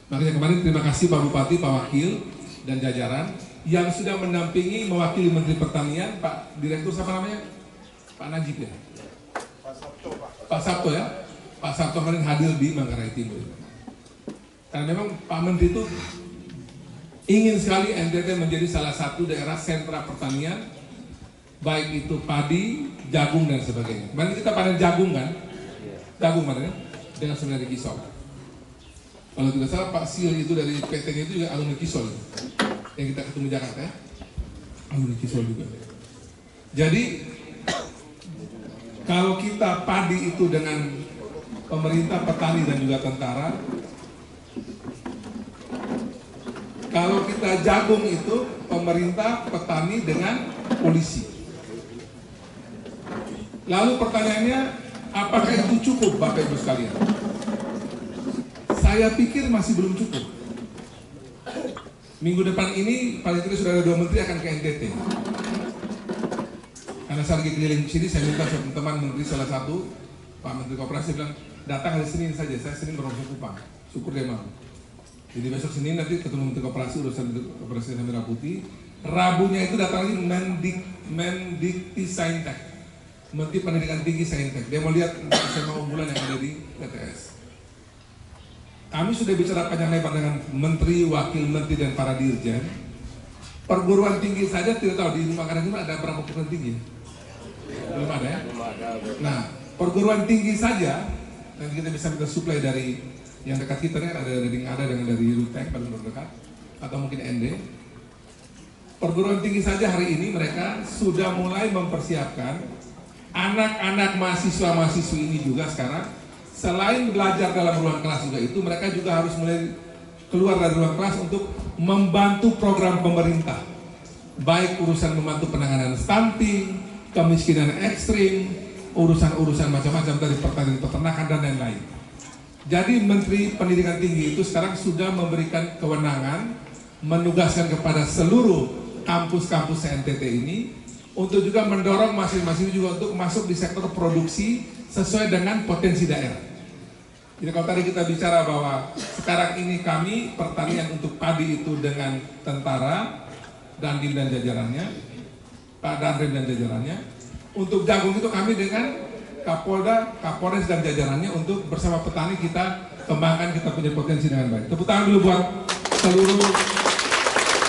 Makanya kemarin terima kasih Pak Bupati, Pak Wakil, dan jajaran yang sudah mendampingi mewakili Menteri Pertanian, Pak Direktur siapa namanya? Pak Najib ya? Pak Sabto ya? Pak Sabto kemarin hadir di Manggarai Timur. Karena memang Pak Menteri itu ingin sekali NTT menjadi salah satu daerah sentra pertanian, baik itu padi, jagung dan sebagainya. Kemarin kita panen jagung kan? Jagung mana kan? Dengan sebenarnya Kisol. Kalau tidak salah Pak Sil itu dari PT-nya itu juga alumni Kisol. Yang kita ketemu di Jakarta ya? Alumni Kisol juga. Jadi kalau kita padi itu dengan pemerintah, petani dan juga tentara, kalau kita jagung itu pemerintah, petani dengan polisi. Lalu pertanyaannya, apakah itu cukup Bapak Ibu sekalian? Saya pikir masih belum cukup. Minggu depan ini paling tidak sudah ada 2 menteri akan ke NTT. Karena saya lagi keliling ke sini, saya minta teman-teman menteri salah satu, Pak Menteri Koperasi bilang, datang hari Senin saja, saya Senin baru ke Kupang, syukur dia mau. Jadi besok Senin nanti ketemu Menteri Koperasi, urusan Menteri Koperasi dan Merah Putih. Rabunya itu datang lagi Mendikti Saintek, Menteri Pendidikan Tinggi Saintek. Dia mau lihat SMA unggulan yang ada di PTS. Kami sudah bicara panjang lebar dengan Menteri, Wakil Menteri dan para dirjen. Perguruan tinggi saja tidak tahu di Manggarai Timur ada berapa perguruan tinggi? Belum ada ya? Nah, perguruan tinggi saja, dan kita bisa minta suplai dari yang dekat kita kan, ada dari Ngada dengan dari Rutek paling terdekat, atau mungkin ND. Perguruan tinggi saja hari ini mereka sudah mulai mempersiapkan anak-anak mahasiswa-mahasiswi ini juga sekarang, selain belajar dalam ruang kelas juga itu, mereka juga harus mulai keluar dari ruang kelas untuk membantu program pemerintah, baik urusan membantu penanganan stunting, kemiskinan ekstrim, urusan-urusan macam-macam dari pertanian, peternakan dan lain-lain. Jadi Menteri Pendidikan Tinggi itu sekarang sudah memberikan kewenangan, menugaskan kepada seluruh kampus-kampus NTT ini untuk juga mendorong mahasiswa juga untuk masuk di sektor produksi sesuai dengan potensi daerah. Jadi kalau tadi kita bicara bahwa sekarang ini kami pertanian untuk padi itu dengan tentara, Dandim dan jajarannya, Pak Danrem dan jajarannya. Untuk jagung itu kami dengan Kapolda, Kapolres dan jajarannya untuk bersama petani kita kembangkan, kita punya potensi dengan baik. Tepuk tangan dulu buat seluruh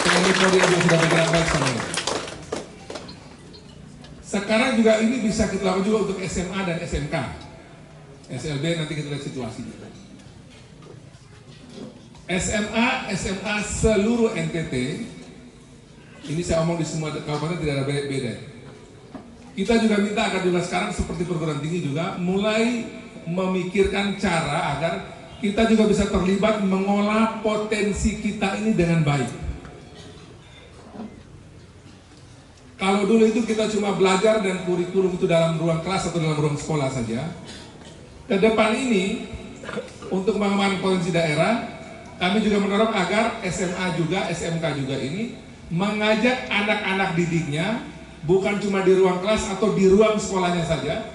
TNI Polri yang sudah bergerak baik sama ini. Sekarang juga ini bisa kita lakukan juga untuk SMA dan SMK. SLB nanti kita lihat situasi. SMA seluruh NTT, ini saya omong di semua kabupaten tidak ada beda. Kita juga minta agar juga sekarang seperti perguruan tinggi juga mulai memikirkan cara agar kita juga bisa terlibat mengolah potensi kita ini dengan baik. Kalau dulu itu kita cuma belajar dan kurikulum itu dalam ruang kelas atau dalam ruang sekolah saja. Ke depan ini, untuk pengembangan potensi daerah, kami juga mendorong agar SMA juga, SMK juga ini mengajak anak-anak didiknya bukan cuma di ruang kelas atau di ruang sekolahnya saja,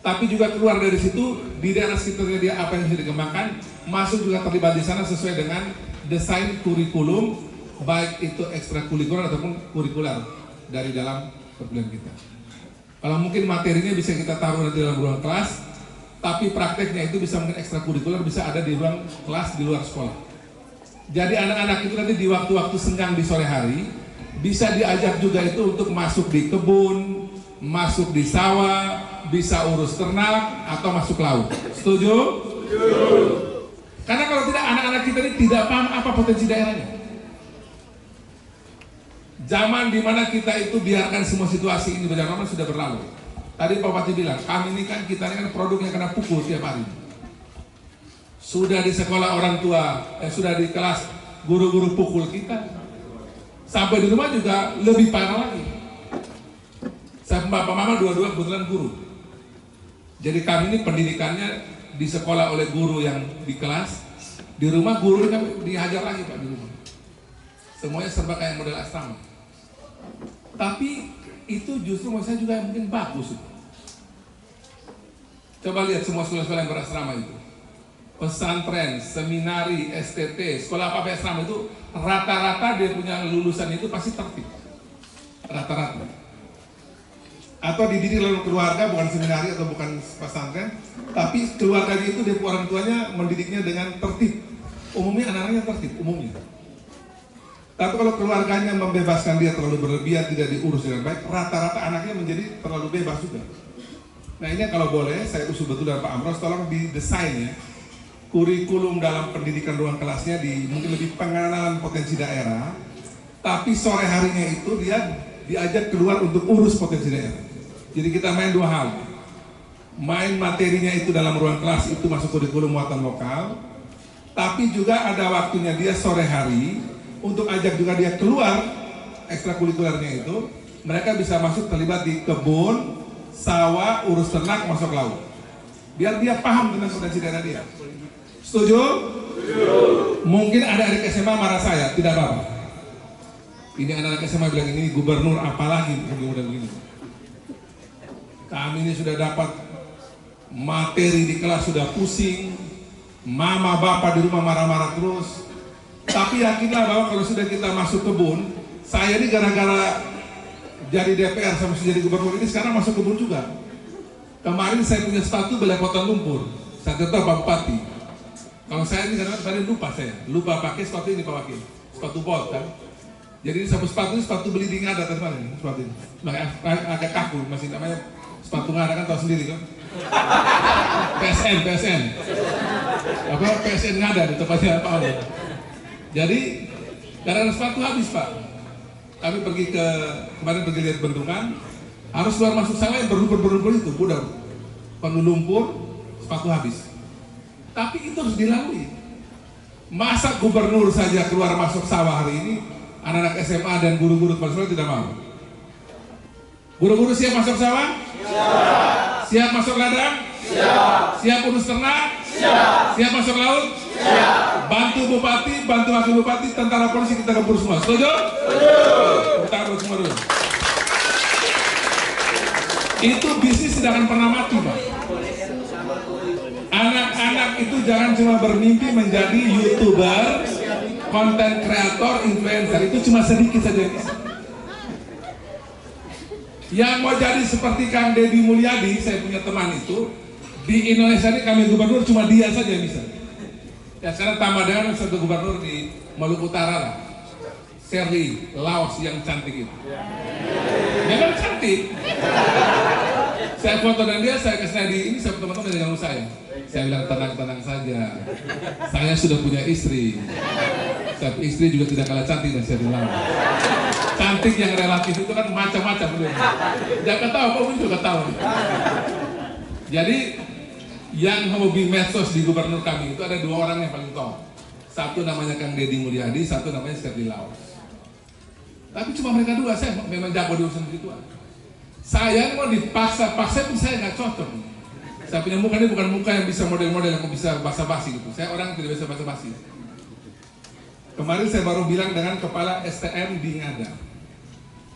tapi juga keluar dari situ, di daerah sekitarnya dia apa yang bisa dikembangkan, masuk juga terlibat di sana sesuai dengan desain kurikulum, baik itu ekstrakurikuler ataupun kurikuler dari dalam perkuliahan kita. Kalau mungkin materinya bisa kita taruh nanti dalam ruang kelas, tapi prakteknya itu bisa mungkin ekstrakurikuler, bisa ada di ruang kelas di luar sekolah. Jadi anak-anak itu nanti di waktu-waktu senggang di sore hari bisa diajak juga itu untuk masuk di kebun, masuk di sawah, bisa urus ternak atau masuk laut. Setuju? Setuju. Karena kalau tidak, anak-anak kita ini tidak paham apa potensi daerahnya. Zaman dimana kita itu biarkan semua situasi ini berjalan sudah berlalu. Tadi Pak Bupati bilang, kami ini kan, kita ini kan produknya kena pukul tiap hari. Sudah di sekolah orang tua, sudah di kelas guru-guru pukul kita. Sampai di rumah juga lebih parah lagi. Saya bapak mama dua-dua kebetulan guru. Jadi kami ini pendidikannya di sekolah oleh guru yang di kelas, di rumah guru ini dihajar lagi Pak di rumah. Semuanya serba kayak model asrama. Tapi itu justru menurut saya juga mungkin bagus. Coba lihat semua sekolah-sekolah yang berasrama itu, pesantren, seminari, STT, sekolah apa asrama itu rata-rata dia punya lulusan itu pasti tertib, rata-rata. Atau dididik lalu keluarga, bukan seminari atau bukan pesantren, tapi keluarganya itu dia orang tuanya mendidiknya dengan tertib. Umumnya anak-anaknya tertib, umumnya. Tapi kalau keluarganya membebaskan dia terlalu berlebihan, tidak diurus dengan baik, rata-rata anaknya menjadi terlalu bebas juga. Nah ini kalau boleh, saya usul betul dari Pak Amros, tolong didesain ya, kurikulum dalam pendidikan ruang kelasnya di mungkin lebih pengenalan potensi daerah, tapi sore harinya itu dia diajak keluar untuk urus potensi daerah. Jadi kita main dua hal, main materinya itu dalam ruang kelas itu masuk kurikulum muatan lokal, tapi juga ada waktunya dia sore hari, untuk ajak juga dia keluar ekstrakurikulernya itu, mereka bisa masuk terlibat di kebun, sawah, urus ternak, masuk laut. Biar dia paham tentang potensi daerah dia. Setuju? Setuju. Mungkin ada adik SMA marah saya, tidak apa-apa. Ini anak-anak SMA bilang ini gubernur apalagi model begini. Kami ini sudah dapat materi di kelas sudah pusing, mama bapak di rumah marah-marah terus. Tapi yakinlah bahwa kalau sudah kita masuk kebun, saya ini gara-gara jadi DPR sama jadi gubernur ini sekarang masuk kebun juga. Kemarin saya punya sepatu belepotan lumpur, saya tetap Pak Bupati. Kalau saya ini kadang-kadang lupa pakai sepatu ini Pak Wakil, sepatu bot kan. Jadi sepatu ini sepatu beli di Ngada tadi mana ini sepatu ini, agak kaku masih namanya sepatu Ngada kan tahu sendiri kan. PSN. Apa PSN ngada di tempatnya Pak Aldo. Jadi karena sepatu habis Pak. Kami kemarin pergi lihat bendungan, harus keluar masuk sawah yang berlumpur itu, udah penuh lumpur, sepatu habis. Tapi itu harus dilalui. Masa gubernur saja keluar masuk sawah hari ini, anak-anak SMA dan guru-guru kepala sekolah tidak mau? Guru-guru siap masuk sawah? Siap. Siap masuk ladang? Siap. Siap urus ternak? Siap. Siap masuk laut? Siap. Bantu bupati, bantu wakil bupati, tentara polisi kita gabur semua. Setuju? Setuju. Kita gabur semua dulu. Itu bisnis tidak akan pernah mati, Pak. Anak-anak itu jangan cuma bermimpi menjadi YouTuber, konten kreator, influencer. Itu cuma sedikit saja yang bisa. Yang mau jadi seperti Kang Deddy Mulyadi, saya punya teman itu, di Indonesia ini kami gubernur cuma dia saja yang bisa. Ya sekarang tambah dengan satu gubernur di Maluku Utara lah, Serli, Laos yang cantik itu. Memang cantik. Saya foto dengan dia, saya kesana di ini, saya teman-teman dengan saya. Saya bilang tenang-tenang saja. Saya sudah punya istri. Tapi istri juga tidak kalah cantik dan saya bilang. Cantik yang relatif itu kan macam-macam. Jangan ketawa, kok muncul ketawa. Jadi yang hobi medsos di gubernur kami itu ada dua orang yang paling top. Satu namanya Kang Deddy Mulyadi, satu namanya Serli Laos. Tapi cuma mereka dua, saya memang jago di urusan gituan. Saya mau dipaksa-paksa pun saya nggak cocok. Saya punya muka ini bukan muka yang bisa model-model yang bisa basa-basi gitu. Saya orang yang tidak bisa basa-basi. Kemarin saya baru bilang dengan kepala STM di Ngada.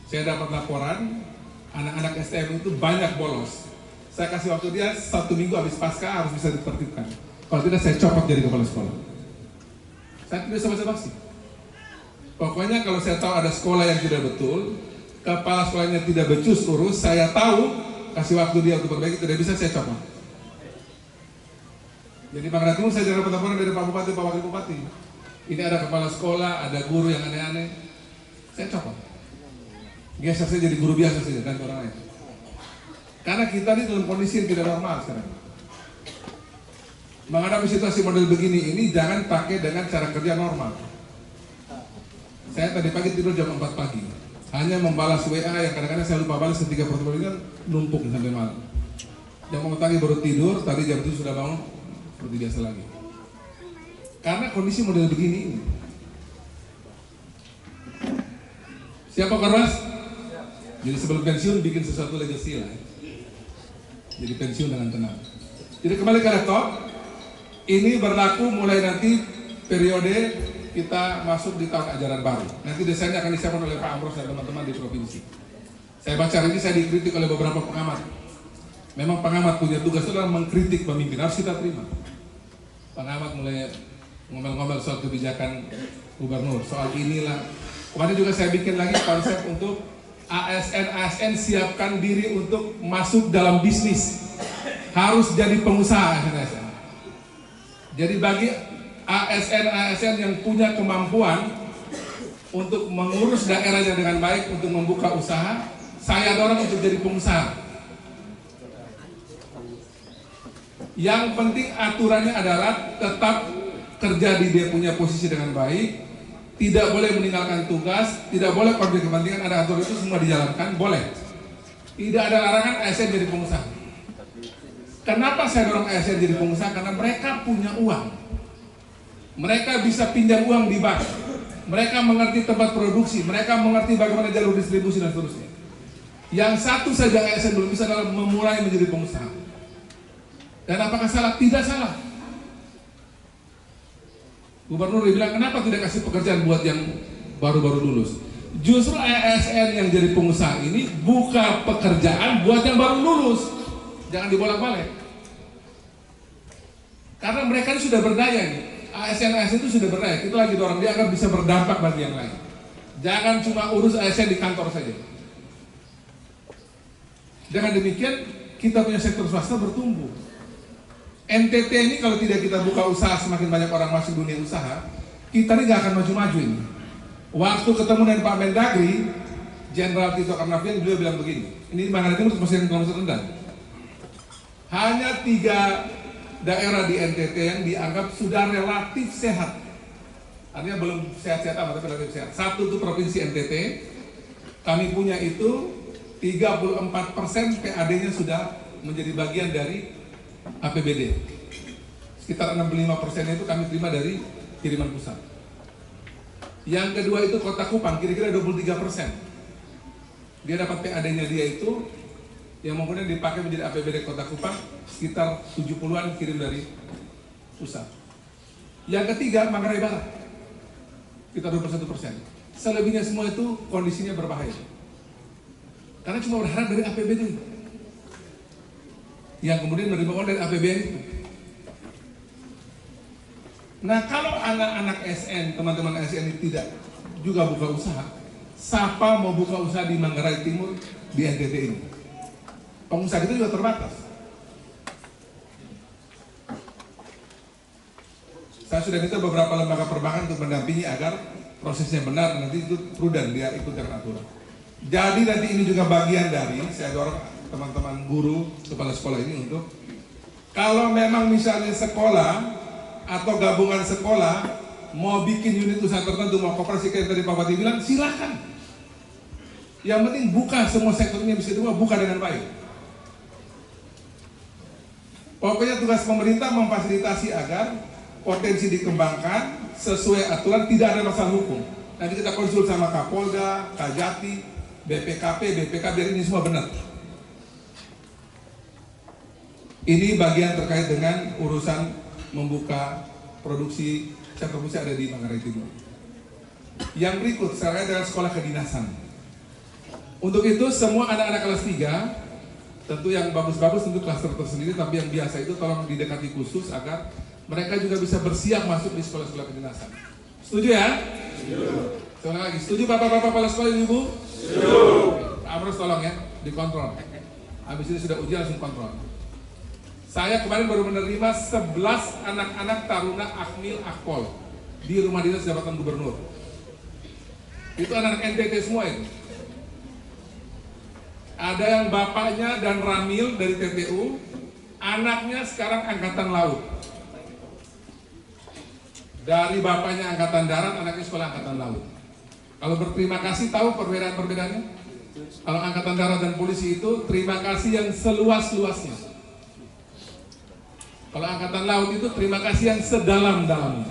Saya dapat laporan anak-anak STM itu banyak bolos. Saya kasih waktu dia 1 minggu habis pasca harus bisa ditertibkan. Kalau tidak saya copot jadi kepala sekolah. Saya tidak bisa basa-basi. Pokoknya kalau saya tahu ada sekolah yang tidak betul, kepala sekolahnya tidak becus urus, saya tahu, kasih waktu dia untuk perbaiki, tidak bisa saya copot. Jadi Bang Ratu, saya dapat laporan dari Pak Bupati, Pak Wakil Bupati. Ini ada kepala sekolah, ada guru yang aneh-aneh. Saya copot. Geser saya jadi guru biasa saja, kan orang lain. Karena kita ini dalam kondisi yang tidak normal sekarang. Menghadapi situasi model begini ini, jangan pakai dengan cara kerja normal. Saya tadi pagi tidur jam 4 pagi. Hanya membalas WA yang kadang-kadang saya lupa balas ketika pertemuan numpuk sampai malam. Jam 4 pagi baru tidur, tadi jam 7 sudah bangun seperti biasa lagi. Karena kondisi model begini ini. Siapa Korwas? Jadi sebelum pensiun bikin sesuatu legacy lah. Jadi pensiun dengan tenang. Jadi kembali ke laptop. Ini berlaku mulai nanti periode kita masuk di tahun ajaran baru. Nanti desainnya akan disiapkan oleh Pak Amros dan teman-teman di provinsi. Saya baca hari ini, saya dikritik oleh beberapa pengamat. Memang pengamat punya tugas itu adalah mengkritik pemimpin, harus kita terima. Pengamat mulai ngomel-ngomel soal kebijakan gubernur, soal inilah. Kemarin juga saya bikin lagi konsep untuk ASN siapkan diri untuk masuk dalam bisnis. Harus jadi pengusaha ASN. Jadi bagi ASN yang punya kemampuan untuk mengurus daerahnya dengan baik, untuk membuka usaha, saya dorong untuk jadi pengusaha. Yang penting aturannya adalah tetap kerja di dia punya posisi dengan baik, tidak boleh meninggalkan tugas, tidak boleh konflik kepentingan, ada aturan itu semua dijalankan, boleh. Tidak ada larangan ASN jadi pengusaha. Kenapa saya dorong ASN jadi pengusaha? Karena mereka punya uang. Mereka bisa pinjam uang di bank. Mereka mengerti tempat produksi, mereka mengerti bagaimana jalur distribusi dan seterusnya. Yang satu saja ASN belum bisa adalah memulai menjadi pengusaha. Dan apakah salah? Tidak salah. Gubernur bilang, kenapa tidak kasih pekerjaan buat yang baru-baru lulus? Justru ASN yang jadi pengusaha ini buka pekerjaan buat yang baru lulus. Jangan dibolak-balik. Karena mereka ini sudah berdaya nih. ASN itu sudah berdaya. Kita lagi dorong dia agar bisa berdampak bagi yang lain. Jangan cuma urus ASN di kantor saja. Dengan demikian kita punya sektor swasta bertumbuh. NTT ini kalau tidak kita buka usaha, semakin banyak orang masuk dunia usaha, kita ini gak akan maju-maju ini. Waktu ketemu dengan Pak Mendagri, Jenderal Tito Karnavian, beliau bilang begini, ini Bang Raditya untuk presiden kelompok rendah. hanya 3 daerah di NTT yang dianggap sudah relatif sehat. Artinya belum sehat-sehat amat, tapi relatif sehat. Satu itu Provinsi NTT, kami punya itu 34% PAD-nya sudah menjadi bagian dari APBD. Sekitar 65% itu kami terima dari kiriman pusat. Yang kedua itu Kota Kupang, kira-kira 23%. Dia dapat PAD-nya dia itu yang kemudian dipakai menjadi APBD Kota Kupang, sekitar 70-an kirim dari pusat. Yang ketiga Manggarai Barat, kita 21%. Selebihnya semua itu kondisinya berbahaya. Karena cuma berharap dari APBD. Yang kemudian menerima uang dari APBN itu. Nah, kalau anak-anak SN, teman-teman SN ini tidak juga buka usaha, siapa mau buka usaha di Manggarai Timur, di NTT ini? Pengusaha itu juga terbatas. Saya sudah minta beberapa lembaga perbankan untuk mendampingi agar prosesnya benar, nanti itu prudent, dia ikut dengan aturan. Jadi nanti ini juga bagian dari, saya dorong teman-teman guru, kepala sekolah ini untuk, kalau memang misalnya sekolah atau gabungan sekolah mau bikin unit usaha tertentu, mau koperasi kayak tadi Pak Bupati bilang, silakan. Yang penting buka semua sektornya bisa dibuka, buka dengan baik. Pokoknya tugas pemerintah memfasilitasi agar potensi dikembangkan sesuai aturan, tidak ada masalah hukum. Nanti kita konsul sama Kapolda, Kajati, BPKP, BPK, biar ini semua benar. Ini bagian terkait dengan urusan membuka produksi sentra produksi ada di Manggarai Timur. Yang berikut terkait dengan sekolah kedinasan. Untuk itu semua anak-anak kelas 3, tentu yang bagus-bagus tentu klaster tersendiri, tapi yang biasa itu tolong didekati khusus agar mereka juga bisa bersiap masuk di sekolah-sekolah kedinasan. Setuju ya? Setuju. Sekali lagi, setuju bapak-bapak kepala sekolah ibu? Setuju. Pak Amros tolong ya, dikontrol. Habis ini sudah ujian langsung kontrol. Saya kemarin baru menerima 11 anak-anak taruna Akmil Akpol di rumah dinas jabatan gubernur. Itu anak-anak NTT semua itu. Ada yang bapaknya dan Ramil dari TPU, anaknya sekarang Angkatan Laut. Dari bapaknya Angkatan Darat, anaknya sekolah Angkatan Laut. Kalau berterima kasih, tahu perbedaan-perbedaannya? Kalau Angkatan Darat dan polisi itu terima kasih yang seluas-luasnya. Kalau Angkatan Laut itu terima kasih yang sedalam-dalamnya.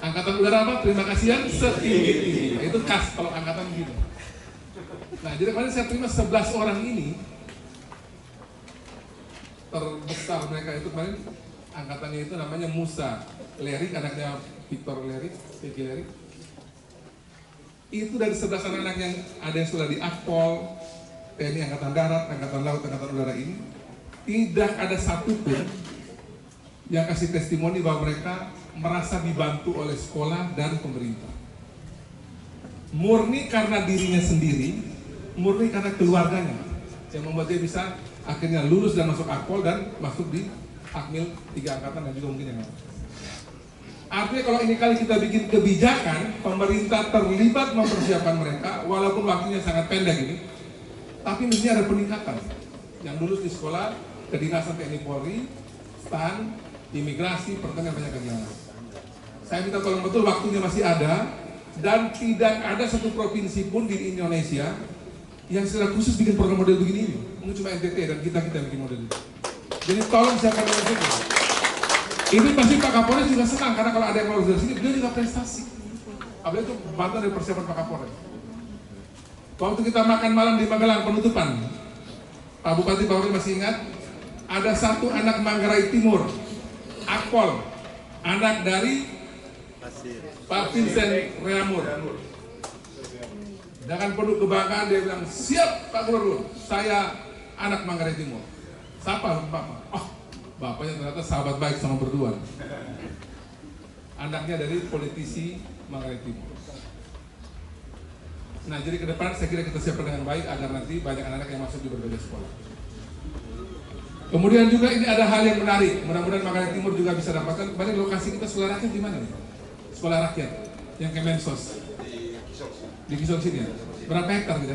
Angkatan Udara apa? Terima kasih yang setinggi-tingginya. Itu khas kalau angkatan gitu. Nah, jadi kemarin saya terima 11 orang ini. Terbesar mereka itu kemarin angkatannya itu namanya Musa Lerik, anaknya Victor Lerik, Vicky Lerik. Itu dari 11 anak-anak yang ada yang sudah di Akpol, TNI Angkatan Darat, Angkatan Laut, Angkatan Udara ini, tidak ada satupun yang kasih testimoni bahwa mereka merasa dibantu oleh sekolah dan pemerintah. Murni karena dirinya sendiri, murni karena keluarganya yang membuat dia bisa akhirnya lulus dan masuk Akpol dan masuk di Akmil 3 angkatan dan juga mungkin yang lain. Artinya kalau ini kali kita bikin kebijakan, pemerintah terlibat mempersiapkan mereka, walaupun waktunya sangat pendek ini, tapi mestinya ada peningkatan. Yang lulus di sekolah kedinasan TNI Polri, STAN, imigrasi, pertanian, banyak kegiatan. Saya minta tolong betul waktunya masih ada, dan tidak ada satu provinsi pun di Indonesia yang secara khusus bikin program model begini ini. Mungkin cuma NTT dan kita bikin model ini. Jadi tolong siapkan dari sini. Ini pasti Pak Kapolres juga senang karena kalau ada yang lolos dari sini, beliau juga prestasi. Apalagi itu bantuan dari persiapan Pak Kapolres. Waktu kita makan malam di Magelang penutupan, Pak Bupati Pak Wali masih ingat, ada satu anak Manggarai Timur, Akpol, anak dari Pak Vincent Reamur. Dengan penuh kebanggaan dia bilang, siap Pak Gubernur, saya anak Manggarai Timur. Siapa Bapak? Oh, bapaknya ternyata sahabat baik sama berdua. Anaknya dari politisi Manggarai Timur. Nah, jadi ke depan saya kira kita siapkan dengan baik agar nanti banyak anak-anak yang masuk di berbagai sekolah. Kemudian juga ini ada hal yang menarik. Mudah-mudahan Manggarai Timur juga bisa dapatkan. Kemarin lokasi kita sekolah rakyat di mana nih? Sekolah rakyat yang Kemensos. Di Kisong sini ya. Berapa hektar gitu?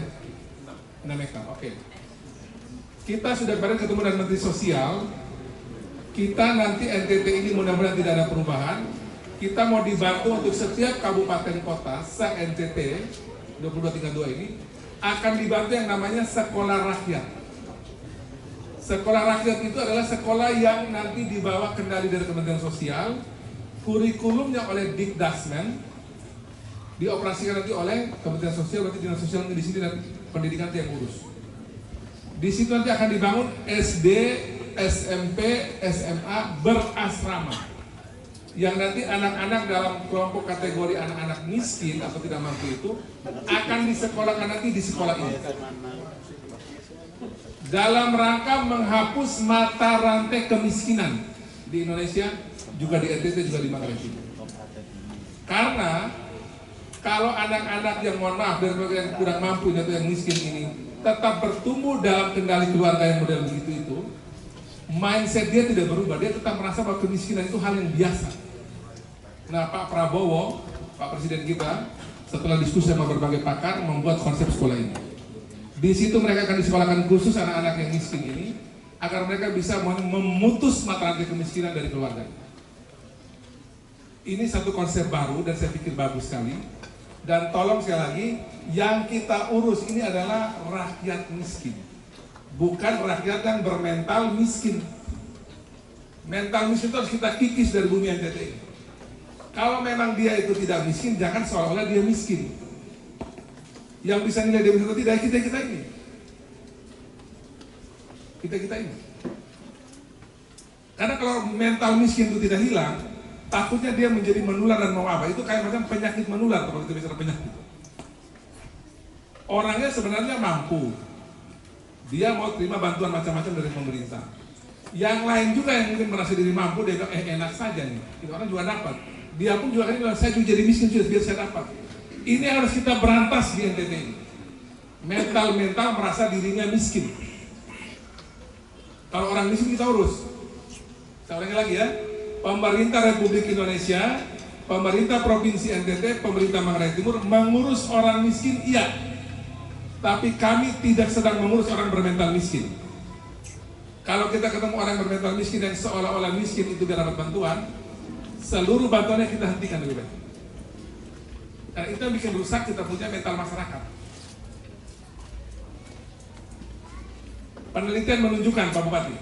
6 hektar. Oke. kita sudah kemarin ketemu dengan Menteri Sosial. Kita nanti NTT ini mudah-mudahan tidak ada perubahan. Kita mau dibantu untuk setiap kabupaten kota se-NTT 2232 ini akan dibantu yang namanya sekolah rakyat. Sekolah rakyat itu adalah sekolah yang nanti dibawa kendali dari Kementerian Sosial, kurikulumnya oleh Dikdasmen, dioperasikan nanti oleh Kementerian Sosial, berarti Dinas Sosial di sini dan pendidikan yang urus. Di situ nanti akan dibangun SD, SMP, SMA berasrama. Yang nanti anak-anak dalam kelompok kategori anak-anak miskin atau tidak mampu itu akan disekolahkan nanti di sekolah ini. Dalam rangka menghapus mata rantai kemiskinan di Indonesia, juga di NTT, juga di Manggarai Timur. Karena kalau anak-anak yang mohon maaf dari yang kurang mampu atau yang miskin ini tetap bertumbuh dalam kendali keluarga yang model begitu itu, mindset dia tidak berubah, dia tetap merasa bahwa kemiskinan itu hal yang biasa. Nah, Pak Prabowo, Pak Presiden kita, setelah diskusi sama berbagai pakar, membuat konsep sekolah ini. Di situ mereka akan disekolahkan khusus anak-anak yang miskin ini, agar mereka bisa memutus mata rantai kemiskinan dari keluarga. Ini satu konsep baru dan saya pikir bagus sekali. Dan tolong sekali lagi, yang kita urus ini adalah rakyat miskin, bukan rakyat yang bermental miskin. Mental miskin itu harus kita kikis dari bumi NTT ini. Kalau memang dia itu tidak miskin, jangan seolah-olah dia miskin. Yang bisa nilai dia miskin atau tidak, kita ini. Kita ini. Karena kalau mental miskin itu tidak hilang, takutnya dia menjadi menular dan mau apa. Itu kayak macam penyakit menular, kalau kita bicara penyakit. Orangnya sebenarnya mampu. Dia mau terima bantuan macam-macam dari pemerintah. Yang lain juga yang mungkin merasa diri mampu, dia bilang, enak saja nih. Itu orang juga dapat. Dia pun juga kan bilang, saya juga jadi miskin sudah biar saya dapat. Ini harus kita berantas di NTT ini. Mental merasa dirinya miskin. Kalau orang miskin kita urus. Saya ulangi lagi ya. Pemerintah Republik Indonesia, pemerintah Provinsi NTT, pemerintah Manggarai Timur mengurus orang miskin, iya. Tapi kami tidak sedang mengurus orang bermental miskin. Kalau kita ketemu orang bermental miskin yang seolah-olah miskin itu biar dapat bantuan, seluruh bantuannya kita hentikan lebih baik. Karena itu yang bikin rusak kita punya mental masyarakat. Penelitian menunjukkan, Pak Bupati,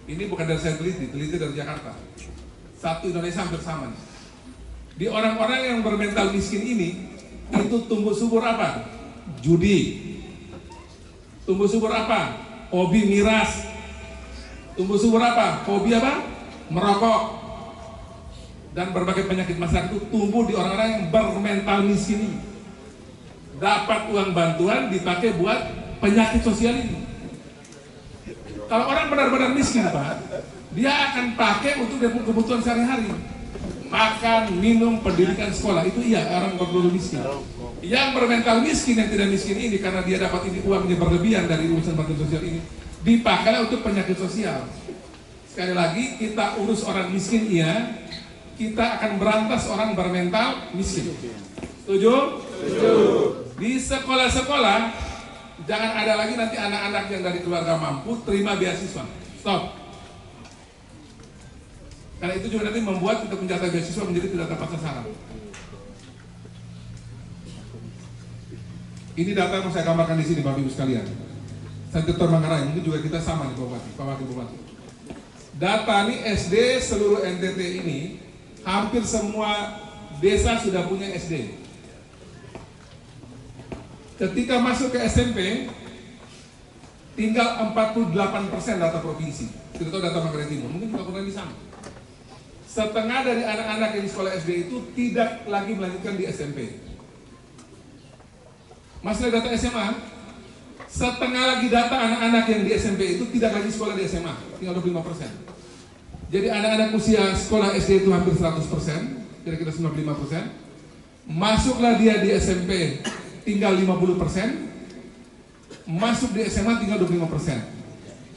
ini bukan dari saya teliti dari Jakarta. Satu Indonesia hampir sama nih. Di orang-orang yang bermental miskin ini, itu tumbuh subur apa? Judi. Tumbuh subur apa? Hobi miras. Tumbuh subur apa? Hobi apa? Merokok. Dan berbagai penyakit masyarakat itu tumbuh di orang-orang yang bermental miskin ini. Dapat uang bantuan dipakai buat penyakit sosial ini. Kalau orang benar-benar miskin, Pak, dia akan pakai untuk kebutuhan sehari-hari. Makan, minum, pendidikan, sekolah, itu iya orang berburu miskin. Yang bermental miskin, yang tidak miskin ini, karena dia dapat ini uangnya berlebihan dari urusan bantuan sosial ini, dipakai untuk penyakit sosial. Sekali lagi, kita urus orang miskin, iya. Kita akan berantas orang bermental miskin. Setuju? Setuju. Di sekolah-sekolah, jangan ada lagi nanti anak-anak yang dari keluarga mampu terima beasiswa. Stop. Karena itu juga nanti membuat kita penjata beasiswa menjadi tidak tepat sasaran. Ini data yang saya gambarkan di sini, Bapak Ibu sekalian. Sektor Manggarai, mungkin juga kita sama nih, Pak Wakil Bupati. Data ini SD seluruh NTT ini, hampir semua desa sudah punya SD. Ketika masuk ke SMP, tinggal 48% data provinsi. Kita tahu data Manggarai Timur, mungkin juga kurang lebih sama. Setengah dari anak-anak yang di sekolah SD itu tidak lagi melanjutkan di SMP. Masih ada data SMA, setengah lagi data anak-anak yang di SMP itu tidak lagi sekolah di SMA, tinggal 25%. Jadi anak-anak usia sekolah SD itu hampir 100%, kira-kira 95%. Masuklah dia di SMP, tinggal 50%. Masuk di SMA tinggal 25%.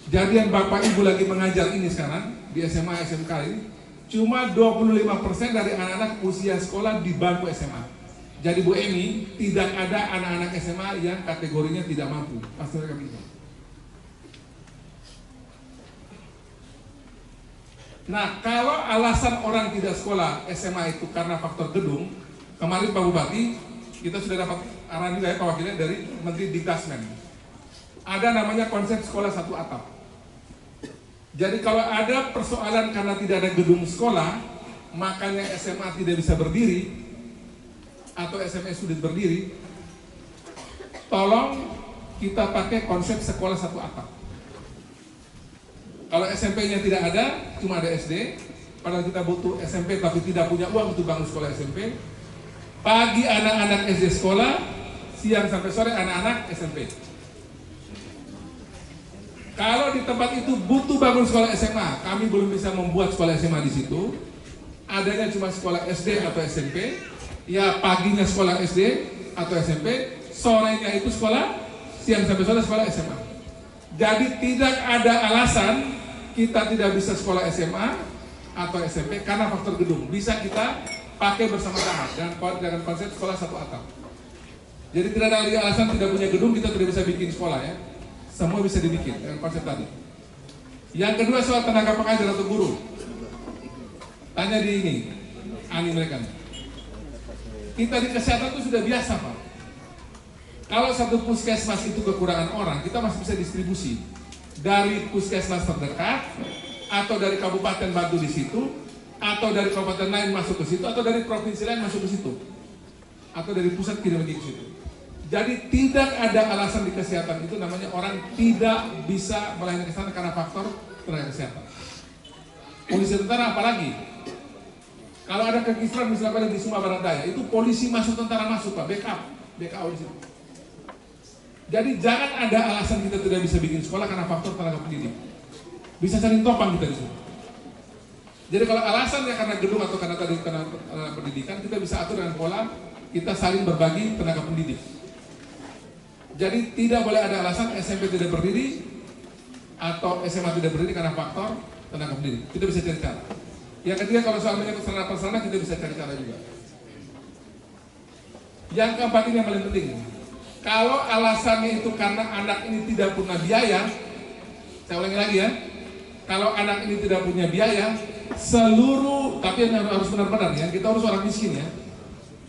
Jadi yang Bapak Ibu lagi mengajar ini sekarang di SMA SMK ini, cuma 25% dari anak-anak usia sekolah di bangku SMA. Jadi Bu Emi, tidak ada anak-anak SMA yang kategorinya tidak mampu. Pasti mereka bisa. Nah, kalau alasan orang tidak sekolah SMA itu karena faktor gedung, kemarin Pak Bupati, kita sudah dapat arahan juga ya Pak Wakilnya dari Menteri Dikdasmen. Ada namanya konsep sekolah satu atap. Jadi kalau ada persoalan karena tidak ada gedung sekolah, makanya SMA tidak bisa berdiri, atau SMA sulit berdiri, tolong kita pakai konsep sekolah satu atap. Kalau SMP-nya tidak ada, cuma ada SD, padahal kita butuh SMP tapi tidak punya uang untuk bangun sekolah SMP. Pagi anak-anak SD sekolah, siang sampai sore anak-anak SMP. Kalau di tempat itu butuh bangun sekolah SMA, kami belum bisa membuat sekolah SMA di situ. Adanya cuma sekolah SD atau SMP. Ya paginya sekolah SD atau SMP, sorenya itu sekolah, siang sampai sore sekolah SMA. Jadi tidak ada alasan kita tidak bisa sekolah SMA atau SMP karena faktor gedung. Bisa kita pakai bersama-sama dengan konsep sekolah satu atap. Jadi tidak ada lagi alasan tidak punya gedung kita tidak bisa bikin sekolah ya. Semua bisa dibikin dengan konsep tadi. Yang kedua soal tenaga pengajar atau guru. Tanya di ini, Ani mereka. Kita di kesehatan itu sudah biasa Pak. Kalau satu puskesmas itu kekurangan orang, kita masih bisa distribusi dari puskesmas terdekat, atau dari kabupaten bantu di situ, atau dari kabupaten lain masuk ke situ, atau dari provinsi lain masuk ke situ, atau dari pusat kirim lagi ke situ. Jadi tidak ada alasan di kesehatan itu namanya orang tidak bisa melayani kesehatan karena faktor tenaga kesehatan. Polisi tentara apalagi? Kalau ada kekisruhan misalnya di Sumatera Barat Daya, itu polisi masuk, tentara masuk Pak, BKO di situ. Jadi jangan ada alasan kita tidak bisa bikin sekolah karena faktor tenaga pendidik. Bisa saling topang kita di situ. Jadi kalau alasannya karena gedung atau karena pendidikan, kita bisa atur dengan pola kita saling berbagi tenaga pendidik. Jadi tidak boleh ada alasan SMP tidak berdiri atau SMA tidak berdiri karena faktor tenaga pendidik. Kita bisa cari cara. Yang ketiga kalau soal menyangkut sarana-prasarana kita bisa cari cara juga. Yang keempat ini yang paling penting. Kalau alasannya itu karena anak ini tidak punya biaya, saya ulangi lagi ya. Kalau anak ini tidak punya biaya, seluruh, tapi yang harus benar-benar ya, kita harus orang miskin ya.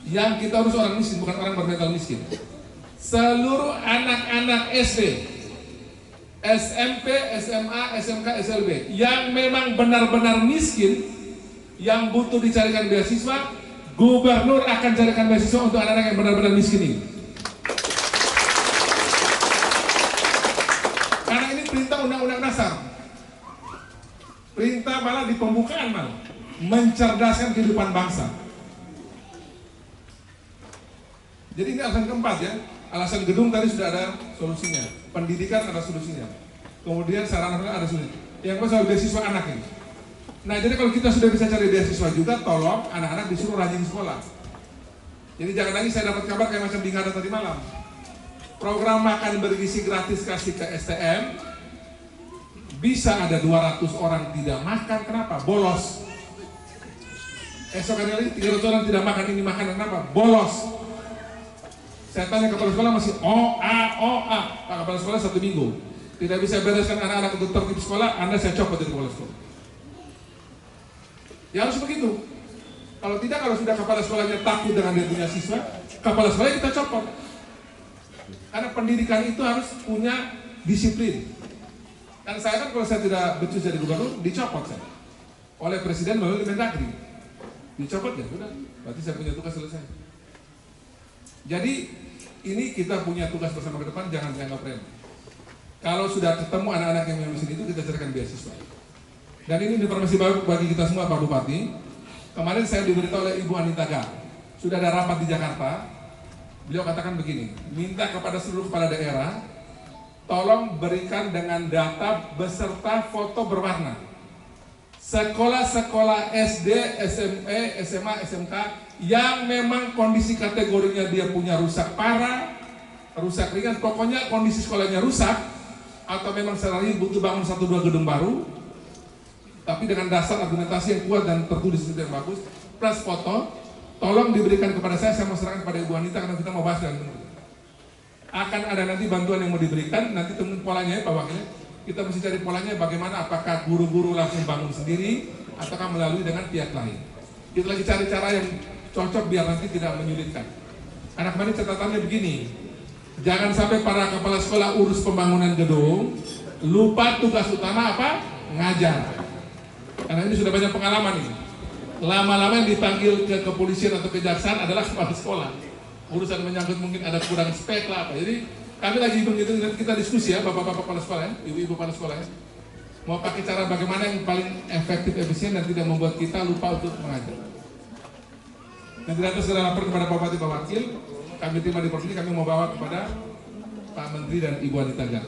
Yang kita harus orang miskin, bukan orang bermental miskin. Seluruh anak-anak SD, SMP, SMA, SMK, SLB yang memang benar-benar miskin, yang butuh dicarikan beasiswa, gubernur akan carikan beasiswa untuk anak-anak yang benar-benar miskin ini. Karena ini perintah undang-undang dasar. Perintah malah di pembukaan malah mencerdaskan kehidupan bangsa. Jadi ini alasan keempat ya. Alasan gedung tadi sudah ada solusinya, pendidikan ada solusinya, kemudian sarana ada solusinya. Yang kedua soal beasiswa anak ini. Nah jadi kalau kita sudah bisa cari beasiswa juga, tolong anak-anak disuruh rajin sekolah. Jadi jangan lagi saya dapat kabar kayak macam di Ngada tadi malam. Program makan bergizi gratis kasih ke STM, bisa ada 200 orang tidak makan, kenapa? Bolos. Esok hari lagi 300 orang tidak makan, ini makan, kenapa? Bolos. Saya tanya kepala sekolah masih OA. Pak kepala sekolah 1 minggu tidak bisa bereskan anak-anak untuk tertib sekolah, Anda saya copot dari kepala sekolah. Ya harus begitu. Kalau tidak, kalau sudah kepala sekolahnya takut dengan dia punya siswa, kepala sekolahnya kita copot. Karena pendidikan itu harus punya disiplin. Dan saya kan kalau saya tidak becus jadi gubernur, dicopot saya oleh presiden melalui Mendagri. Dicopot ya sudah, berarti saya punya tugas selesai. Jadi ini kita punya tugas bersama ke depan, jangan dianggap remeh. Kalau sudah ketemu anak-anak yang lulusin itu, kita carikan beasiswa. Dan ini informasi baru bagi kita semua Pak Bupati. Kemarin saya diberitahu oleh Ibu Anita Gar, sudah ada rapat di Jakarta. Beliau katakan begini, minta kepada seluruh kepala daerah, tolong berikan dengan data beserta foto berwarna sekolah-sekolah SD, SMP, SMA, SMK yang memang kondisi kategorinya dia punya rusak parah, rusak ringan, pokoknya kondisi sekolahnya rusak atau memang secara butuh bangun 1-2 gedung baru, tapi dengan dasar argumentasi yang kuat dan tertulis yang bagus, plus foto, tolong diberikan kepada saya mau serahkan kepada Ibu Anita karena kita mau bahas dengan akan ada nanti bantuan yang mau diberikan, nanti temuin polanya ya Pak Wakil. Kita mesti cari polanya bagaimana, apakah guru-guru langsung bangun sendiri ataukah melalui dengan pihak lain. Kita lagi cari cara yang cocok biar nanti tidak menyulitkan. Anak kemarin catatannya begini, jangan sampai para kepala sekolah urus pembangunan gedung, lupa tugas utama apa? Ngajar. Karena ini sudah banyak pengalaman ini. Lama-lama yang dipanggil ke kepolisian atau kejaksaan adalah kepala sekolah. Urusan menyangkut mungkin ada kurang spek lah apa. Jadi kami lagi hitung-hitung dan kita diskusi ya, bapak-bapak kepala sekolah ya, ibu-ibu kepala sekolah ya. Mau pakai cara bagaimana yang paling efektif, efisien dan tidak membuat kita lupa untuk mengajar. Nanti nanti segera lapor kepada Pak Bupati, Pak Wakil, kami terima di provinsi, kami mau bawa kepada Pak Menteri dan Ibu Anita Gar.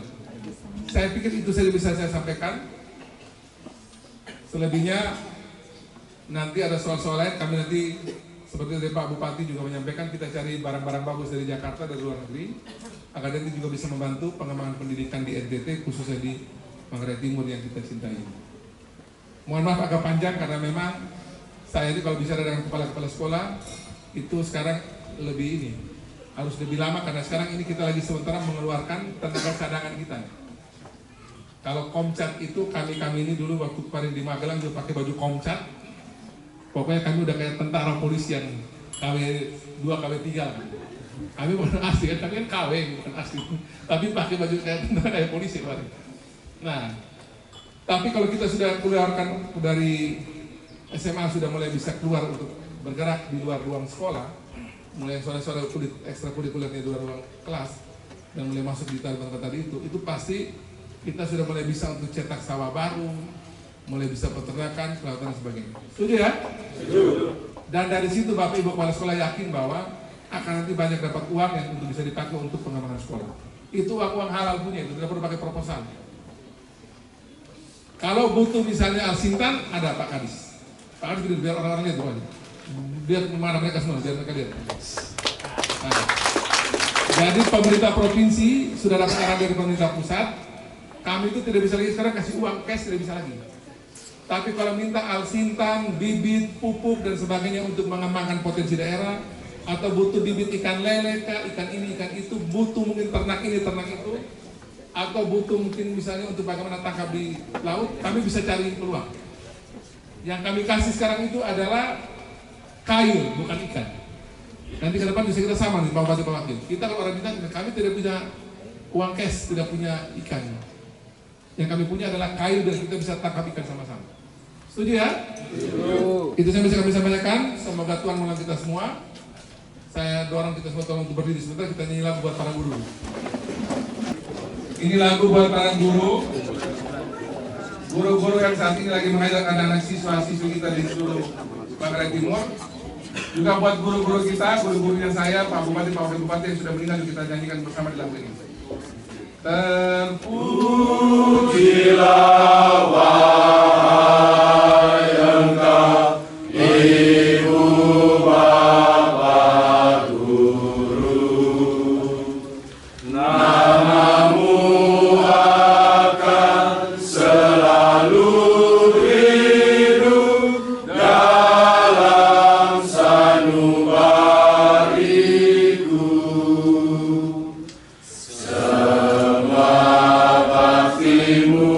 Saya pikir itu saja bisa saya sampaikan. Selebihnya nanti ada soal-soal lain, kami nanti seperti dari Pak Bupati juga menyampaikan, kita cari barang-barang bagus dari Jakarta, dari luar negeri, agar nanti juga bisa membantu pengembangan pendidikan di NTT, khususnya di Manggarai Timur yang kita cintai. Mohon maaf agak panjang karena memang saya ini kalau bicara dengan kepala-kepala sekolah itu sekarang lebih harus lebih lama karena sekarang ini kita lagi sementara mengeluarkan tenaga cadangan kita. Kalau Komcat itu kami ini dulu waktu kemarin di Magelang juga pakai baju Komcat. Pokoknya kami udah kayak tentara polisi yang KW2, KW3. Kami bukan asli kan, kami kan KW bukan asli. Tapi pakai baju kayak tentara kayak polisi kemarin. Nah, tapi kalau kita sudah keluarkan dari SMA sudah mulai bisa keluar untuk bergerak di luar ruang sekolah, mulai sore-sore ekstrakurikulernya di luar ruang kelas dan mulai masuk di tempat tadi itu pasti kita sudah mulai bisa untuk cetak sawah baru, mulai bisa peternakan, kelautan dan sebagainya. Setuju ya? Setuju. Dan dari situ Bapak Ibu kepala sekolah yakin bahwa akan nanti banyak dapat uang yang untuk bisa dipakai untuk pengembangan sekolah. Itu uang halal punya, itu tidak perlu pakai proposal. Kalau butuh misalnya Alsintan, ada Pak Kadis. Pak Kadis biar orang-orang lihat pokoknya. Biar mana mereka semua, biar mereka lihat. Nah, jadi pemerintah provinsi sudah dapat arahan dari pemerintah pusat. Kami itu tidak bisa lagi sekarang kasih uang cash, tidak bisa lagi. Tapi kalau minta Alsintan, bibit, pupuk dan sebagainya untuk mengembangkan potensi daerah, atau butuh bibit ikan lele, ikan ini, ikan itu, butuh mungkin ternak ini, ternak itu, atau butuh mungkin misalnya untuk bagaimana tangkap di laut, kami bisa cari peluang. Yang kami kasih sekarang itu adalah kail, bukan ikan. Nanti ke depan bisa kita sama nih Pak Bupati, Pak Wakil. Kita kalau orang bilang kami tidak punya uang cash, tidak punya ikan. Yang kami punya adalah kail dan kita bisa tangkap ikan sama-sama. Setuju ya? Setuju. Itu yang bisa kami sampaikan. Semoga Tuhan menolong kita semua. Saya dorong kita semua tolong untuk berdiri sebentar, kita nyanyi lagu buat para guru. Ini lagu buat para guru. Guru-guru yang saat ini lagi mengajar anak-anak siswa-siswi kita di seluruh Manggarai Timur. Juga buat guru-guru kita, guru-gurunya saya, Pak Bupati, Pak Wakil Bupati yang sudah meninggal, juga kita nyanyikan bersama di lagu ini. Terpujilah wahai Engkau, Ibu Bapa Guru, namamu akan selalu hidup dalam sanubariku. Semua baktimu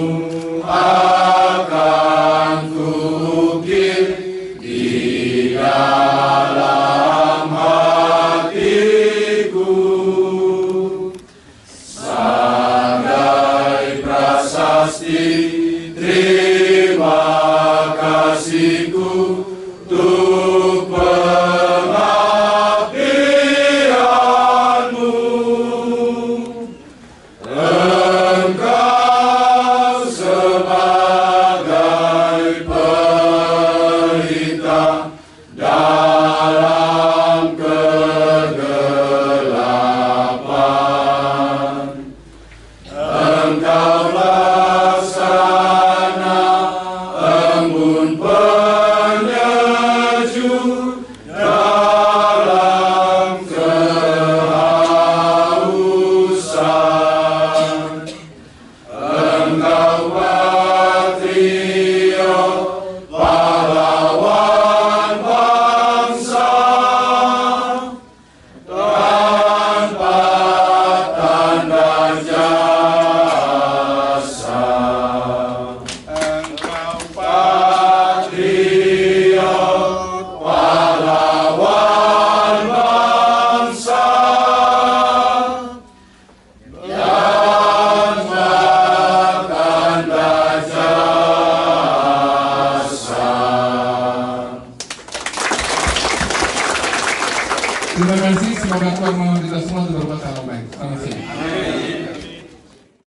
Terima kasih, semoga Tuhan memberkati kita semua untuk berbuat hal baik. Selamat siang.